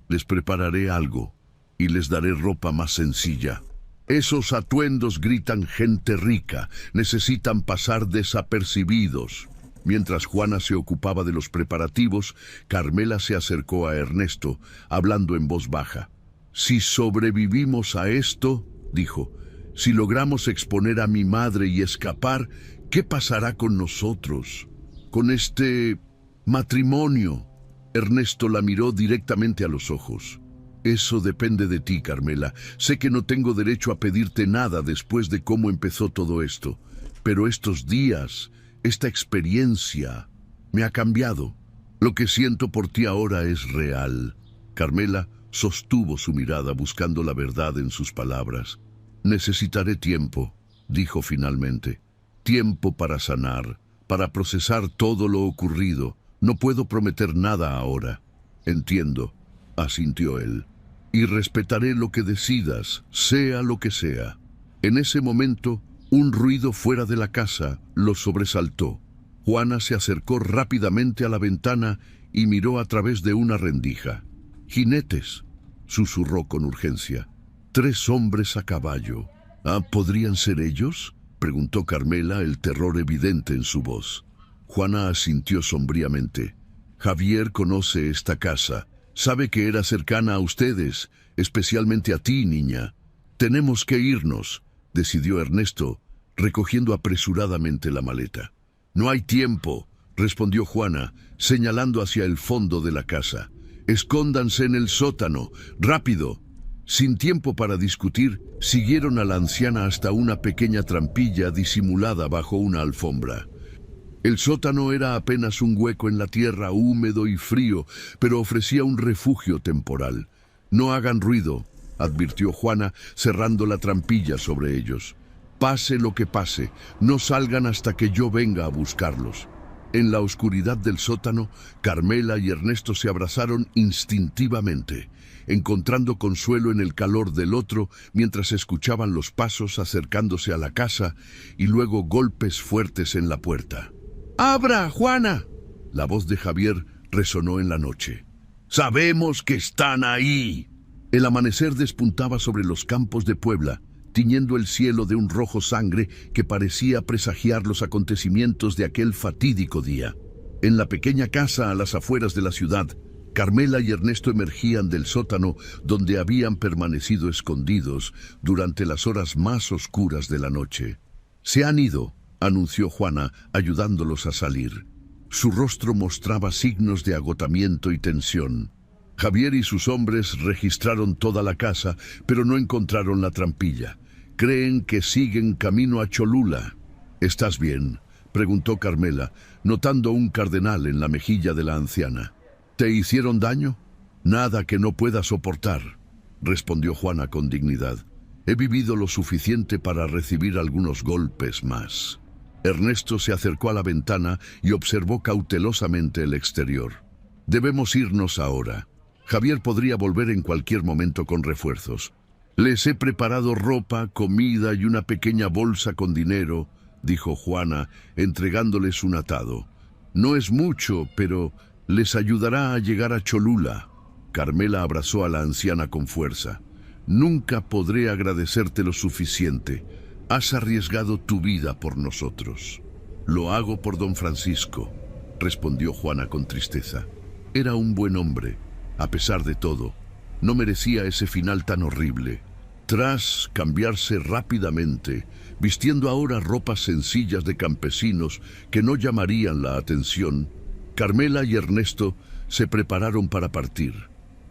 Les prepararé algo y les daré ropa más sencilla. Esos atuendos gritan gente rica, necesitan pasar desapercibidos. Mientras Juana se ocupaba de los preparativos, Carmela se acercó a Ernesto, hablando en voz baja. Si sobrevivimos a esto, dijo, si logramos exponer a mi madre y escapar, ¿qué pasará con nosotros? Con este matrimonio. Ernesto la miró directamente a los ojos. Eso depende de ti, Carmela. Sé que no tengo derecho a pedirte nada después de cómo empezó todo esto, pero estos días, esta experiencia, me ha cambiado. Lo que siento por ti ahora es real. Carmela sostuvo su mirada buscando la verdad en sus palabras. Necesitaré tiempo, dijo finalmente. Tiempo para sanar, para procesar todo lo ocurrido. No puedo prometer nada ahora. Entiendo, asintió él. Y respetaré lo que decidas, sea lo que sea. En ese momento, un ruido fuera de la casa los sobresaltó. Juana se acercó rápidamente a la ventana y miró a través de una rendija. «Jinetes», susurró con urgencia. «3 hombres a caballo». «Ah, ¿podrían ser ellos?», preguntó Carmela, el terror evidente en su voz. Juana asintió sombríamente. «Javier conoce esta casa. Sabe que era cercana a ustedes, especialmente a ti, niña. Tenemos que irnos», decidió Ernesto, recogiendo apresuradamente la maleta. «No hay tiempo», respondió Juana, señalando hacia el fondo de la casa. «Escóndanse en el sótano, rápido». Sin tiempo para discutir, siguieron a la anciana hasta una pequeña trampilla disimulada bajo una alfombra. El sótano era apenas un hueco en la tierra, húmedo y frío, pero ofrecía un refugio temporal. «No hagan ruido», advirtió Juana, cerrando la trampilla sobre ellos. «Pase lo que pase, no salgan hasta que yo venga a buscarlos». En la oscuridad del sótano, Carmela y Ernesto se abrazaron instintivamente, encontrando consuelo en el calor del otro mientras escuchaban los pasos acercándose a la casa y luego golpes fuertes en la puerta. «¡Abra, Juana!», la voz de Javier resonó en la noche. «¡Sabemos que están ahí!». El amanecer despuntaba sobre los campos de Puebla, tiñendo el cielo de un rojo sangre que parecía presagiar los acontecimientos de aquel fatídico día. En la pequeña casa a las afueras de la ciudad, Carmela y Ernesto emergían del sótano donde habían permanecido escondidos durante las horas más oscuras de la noche. «Se han ido», anunció Juana, ayudándolos a salir. Su rostro mostraba signos de agotamiento y tensión. Javier y sus hombres registraron toda la casa, pero no encontraron la trampilla. Creen que siguen camino a Cholula. «¿Estás bien?», preguntó Carmela, notando un cardenal en la mejilla de la anciana. «¿Te hicieron daño?». «Nada que no pueda soportar», respondió Juana con dignidad. «He vivido lo suficiente para recibir algunos golpes más». Ernesto se acercó a la ventana y observó cautelosamente el exterior. «Debemos irnos ahora. Javier podría volver en cualquier momento con refuerzos. Les he preparado ropa, comida y una pequeña bolsa con dinero», dijo Juana, entregándoles un atado. «No es mucho, pero les ayudará a llegar a Cholula». Carmela abrazó a la anciana con fuerza. «Nunca podré agradecerte lo suficiente. Has arriesgado tu vida por nosotros». «Lo hago por don Francisco», respondió Juana con tristeza. Era un buen hombre, a pesar de todo. No merecía ese final tan horrible. Tras cambiarse rápidamente, vistiendo ahora ropas sencillas de campesinos que no llamarían la atención, Carmela y Ernesto se prepararon para partir.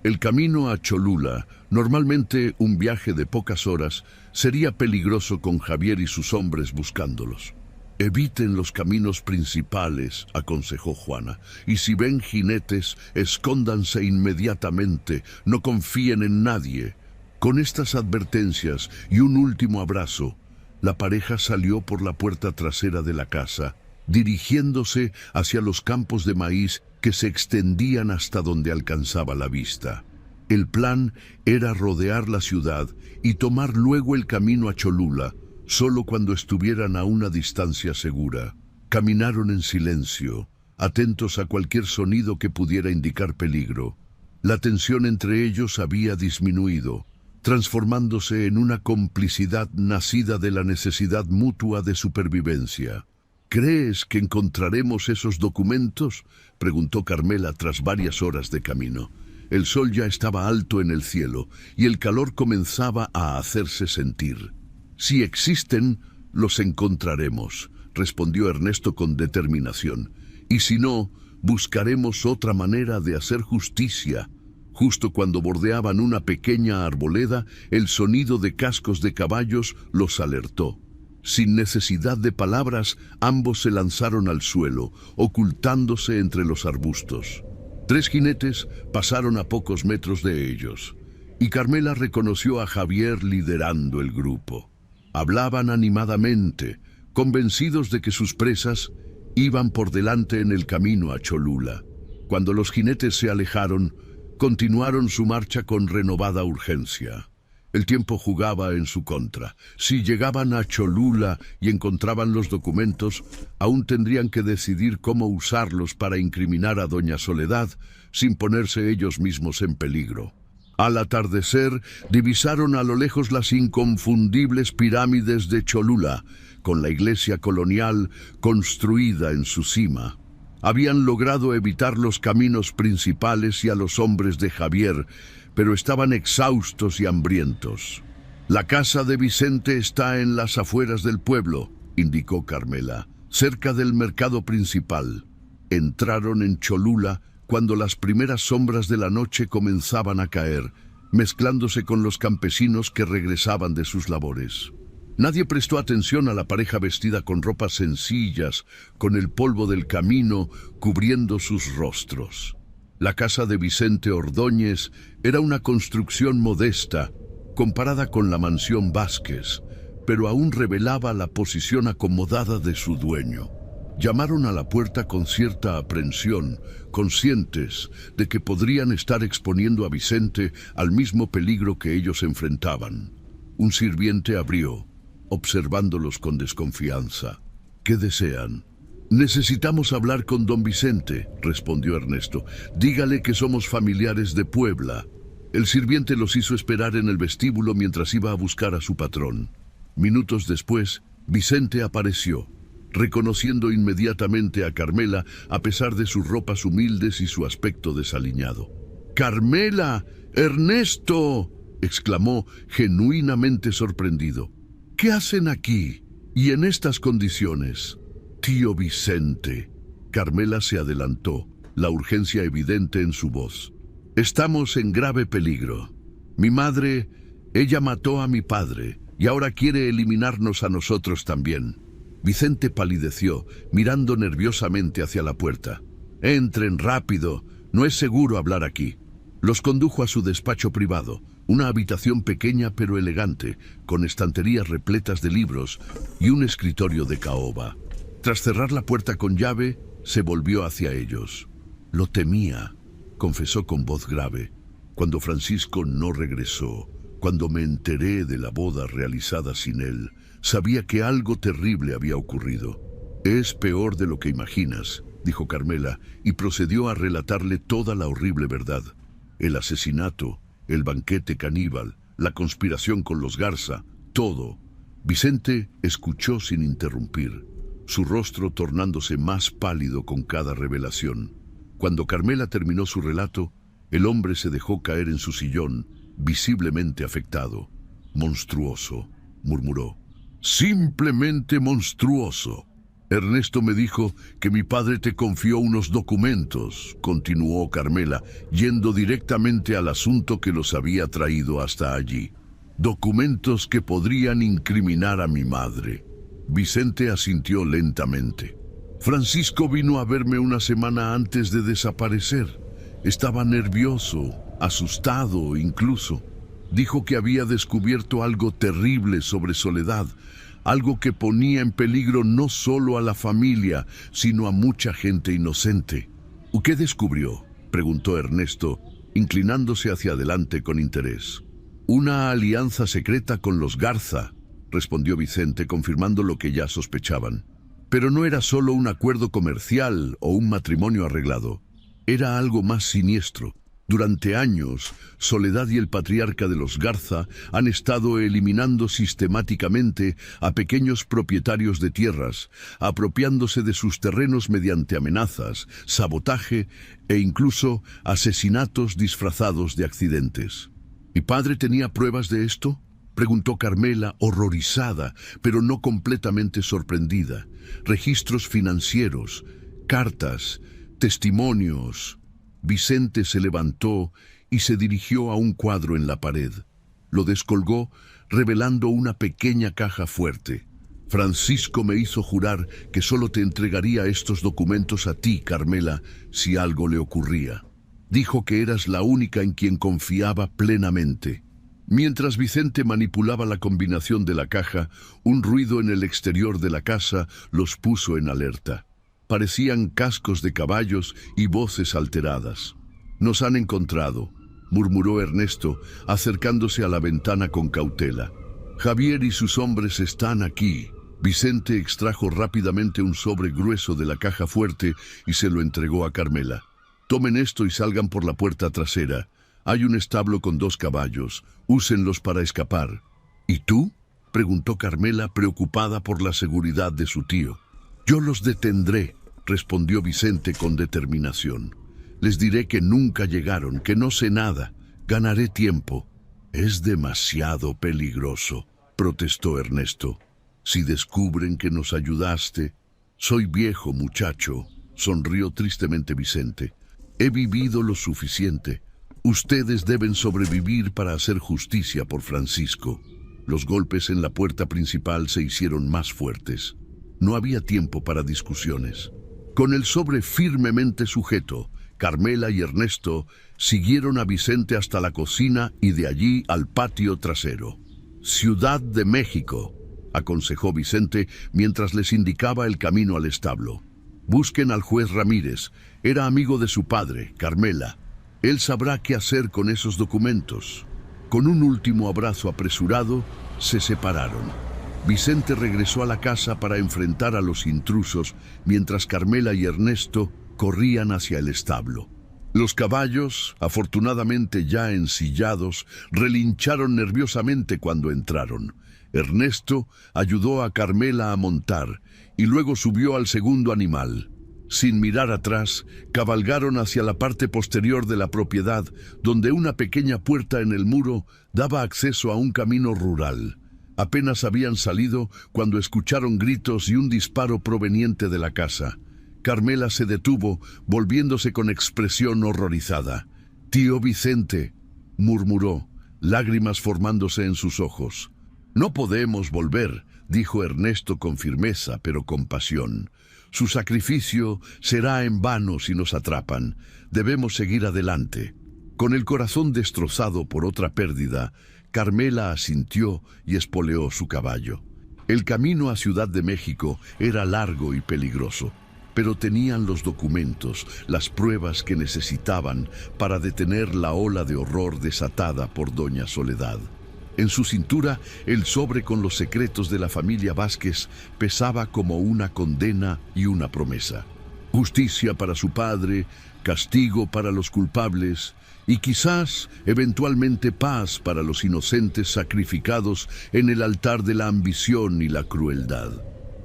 El camino a Cholula, normalmente un viaje de pocas horas, sería peligroso con Javier y sus hombres buscándolos. Eviten los caminos principales, aconsejó Juana, y si ven jinetes, escóndanse inmediatamente, no confíen en nadie. Con estas advertencias y un último abrazo, la pareja salió por la puerta trasera de la casa, dirigiéndose hacia los campos de maíz que se extendían hasta donde alcanzaba la vista. El plan era rodear la ciudad y tomar luego el camino a Cholula, solo cuando estuvieran a una distancia segura. Caminaron en silencio, atentos a cualquier sonido que pudiera indicar peligro. La tensión entre ellos había disminuido, transformándose en una complicidad nacida de la necesidad mutua de supervivencia. ¿Crees que encontraremos esos documentos?, preguntó Carmela tras varias horas de camino. El sol ya estaba alto en el cielo y el calor comenzaba a hacerse sentir. Si existen, los encontraremos, respondió Ernesto con determinación. Y si no, buscaremos otra manera de hacer justicia. Justo cuando bordeaban una pequeña arboleda, el sonido de cascos de caballos los alertó. Sin necesidad de palabras, ambos se lanzaron al suelo, ocultándose entre los arbustos. 3 jinetes pasaron a pocos metros de ellos, y Carmela reconoció a Javier liderando el grupo. Hablaban animadamente, convencidos de que sus presas iban por delante en el camino a Cholula. Cuando los jinetes se alejaron, continuaron su marcha con renovada urgencia. El tiempo jugaba en su contra. Si llegaban a Cholula y encontraban los documentos, aún tendrían que decidir cómo usarlos para incriminar a doña Soledad sin ponerse ellos mismos en peligro. Al atardecer, divisaron a lo lejos las inconfundibles pirámides de Cholula, con la iglesia colonial construida en su cima. Habían logrado evitar los caminos principales y a los hombres de Javier, pero estaban exhaustos y hambrientos. La casa de Vicente está en las afueras del pueblo, indicó Carmela, cerca del mercado principal. Entraron en Cholula cuando las primeras sombras de la noche comenzaban a caer, mezclándose con los campesinos que regresaban de sus labores. Nadie prestó atención a la pareja vestida con ropas sencillas, con el polvo del camino cubriendo sus rostros. La casa de Vicente Ordóñez era una construcción modesta, comparada con la mansión Vázquez, pero aún revelaba la posición acomodada de su dueño. Llamaron a la puerta con cierta aprensión, conscientes de que podrían estar exponiendo a Vicente al mismo peligro que ellos enfrentaban. Un sirviente abrió, observándolos con desconfianza. ¿Qué desean? Necesitamos hablar con don Vicente, respondió Ernesto. Dígale que somos familiares de Puebla. El sirviente los hizo esperar en el vestíbulo mientras iba a buscar a su patrón. Minutos después, Vicente apareció, reconociendo inmediatamente a Carmela a pesar de sus ropas humildes y su aspecto desaliñado. ¡Carmela! ¡Ernesto!, exclamó, genuinamente sorprendido. ¿Qué hacen aquí y en estas condiciones? Tío Vicente. Carmela se adelantó, la urgencia evidente en su voz. Estamos en grave peligro. Mi madre, ella mató a mi padre y ahora quiere eliminarnos a nosotros también. Vicente palideció, mirando nerviosamente hacia la puerta. Entren rápido, no es seguro hablar aquí. Los condujo a su despacho privado, una habitación pequeña pero elegante, con estanterías repletas de libros y un escritorio de caoba. Tras cerrar la puerta con llave, se volvió hacia ellos. Lo temía, confesó con voz grave, cuando Francisco no regresó, cuando me enteré de la boda realizada sin él, sabía que algo terrible había ocurrido. Es peor de lo que imaginas, dijo Carmela, y procedió a relatarle toda la horrible verdad. El asesinato, el banquete caníbal, la conspiración con los Garza, todo. Vicente escuchó sin interrumpir, su rostro tornándose más pálido con cada revelación. Cuando Carmela terminó su relato, el hombre se dejó caer en su sillón, visiblemente afectado. Monstruoso, murmuró. Simplemente monstruoso. Ernesto me dijo que mi padre te confió unos documentos, continuó Carmela, yendo directamente al asunto que los había traído hasta allí. Documentos que podrían incriminar a mi madre. Vicente asintió lentamente. Francisco vino a verme una semana antes de desaparecer. Estaba nervioso, asustado incluso. Dijo que había descubierto algo terrible sobre Soledad, algo que ponía en peligro no solo a la familia, sino a mucha gente inocente. ¿Qué descubrió?, preguntó Ernesto, inclinándose hacia adelante con interés. Una alianza secreta con los Garza, respondió Vicente, confirmando lo que ya sospechaban. Pero no era solo un acuerdo comercial o un matrimonio arreglado. Era algo más siniestro. Durante años, Soledad y el patriarca de los Garza han estado eliminando sistemáticamente a pequeños propietarios de tierras, apropiándose de sus terrenos mediante amenazas, sabotaje e incluso asesinatos disfrazados de accidentes. ¿Mi padre tenía pruebas de esto?, preguntó Carmela, horrorizada, pero no completamente sorprendida. Registros financieros, cartas, testimonios. Vicente se levantó y se dirigió a un cuadro en la pared. Lo descolgó, revelando una pequeña caja fuerte. Francisco me hizo jurar que solo te entregaría estos documentos a ti, Carmela, si algo le ocurría. Dijo que eras la única en quien confiaba plenamente. Mientras Vicente manipulaba la combinación de la caja, un ruido en el exterior de la casa los puso en alerta. Parecían cascos de caballos y voces alteradas. «Nos han encontrado», murmuró Ernesto, acercándose a la ventana con cautela. «Javier y sus hombres están aquí». Vicente extrajo rápidamente un sobre grueso de la caja fuerte y se lo entregó a Carmela. «Tomen esto y salgan por la puerta trasera. Hay un establo con 2 caballos. Úsenlos para escapar». «¿Y tú?», preguntó Carmela, preocupada por la seguridad de su tío. «Yo los detendré», respondió Vicente con determinación. «Les diré que nunca llegaron, que no sé nada. Ganaré tiempo». «Es demasiado peligroso», protestó Ernesto. «Si descubren que nos ayudaste». «Soy viejo, muchacho», sonrió tristemente Vicente. «He vivido lo suficiente. Ustedes deben sobrevivir para hacer justicia por Francisco». Los golpes en la puerta principal se hicieron más fuertes. No había tiempo para discusiones. Con el sobre firmemente sujeto, Carmela y Ernesto siguieron a Vicente hasta la cocina y de allí al patio trasero. «Ciudad de México», aconsejó Vicente mientras les indicaba el camino al establo. «Busquen al juez Ramírez. Era amigo de su padre, Carmela. Él sabrá qué hacer con esos documentos». Con un último abrazo apresurado, se separaron. Vicente regresó a la casa para enfrentar a los intrusos, mientras Carmela y Ernesto corrían hacia el establo. Los caballos, afortunadamente ya ensillados, relincharon nerviosamente cuando entraron. Ernesto ayudó a Carmela a montar y luego subió al segundo animal. Sin mirar atrás, cabalgaron hacia la parte posterior de la propiedad, donde una pequeña puerta en el muro daba acceso a un camino rural. Apenas habían salido cuando escucharon gritos y un disparo proveniente de la casa. Carmela se detuvo, volviéndose con expresión horrorizada. «Tío Vicente», murmuró, lágrimas formándose en sus ojos. «No podemos volver», dijo Ernesto con firmeza, pero con pasión. «Su sacrificio será en vano si nos atrapan. Debemos seguir adelante». Con el corazón destrozado por otra pérdida, Carmela asintió y espoleó su caballo. El camino a Ciudad de México era largo y peligroso, pero tenían los documentos, las pruebas que necesitaban para detener la ola de horror desatada por doña Soledad. En su cintura, el sobre con los secretos de la familia Vázquez pesaba como una condena y una promesa. Justicia para su padre, castigo para los culpables y quizás, eventualmente, paz para los inocentes sacrificados en el altar de la ambición y la crueldad.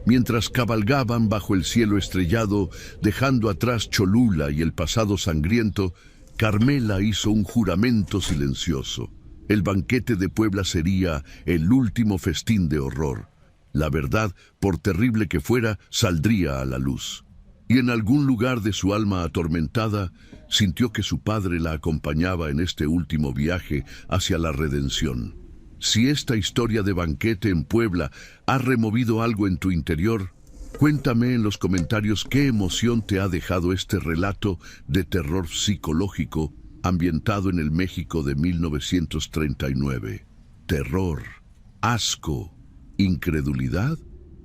Mientras cabalgaban bajo el cielo estrellado, dejando atrás Cholula y el pasado sangriento, Carmela hizo un juramento silencioso. El banquete de Puebla sería el último festín de horror. La verdad, por terrible que fuera, saldría a la luz. Y en algún lugar de su alma atormentada, sintió que su padre la acompañaba en este último viaje hacia la redención. Si esta historia de banquete en Puebla ha removido algo en tu interior, cuéntame en los comentarios qué emoción te ha dejado este relato de terror psicológico ambientado en el México de 1939. Terror, asco, incredulidad.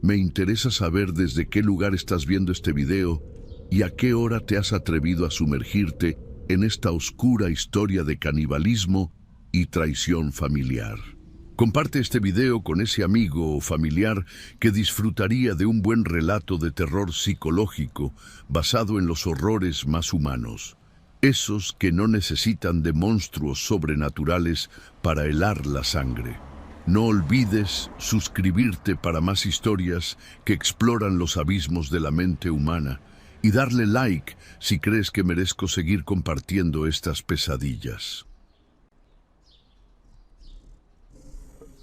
Me interesa saber desde qué lugar estás viendo este video y a qué hora te has atrevido a sumergirte en esta oscura historia de canibalismo y traición familiar. Comparte este video con ese amigo o familiar que disfrutaría de un buen relato de terror psicológico basado en los horrores más humanos, esos que no necesitan de monstruos sobrenaturales para helar la sangre. No olvides suscribirte para más historias que exploran los abismos de la mente humana y darle like si crees que merezco seguir compartiendo estas pesadillas.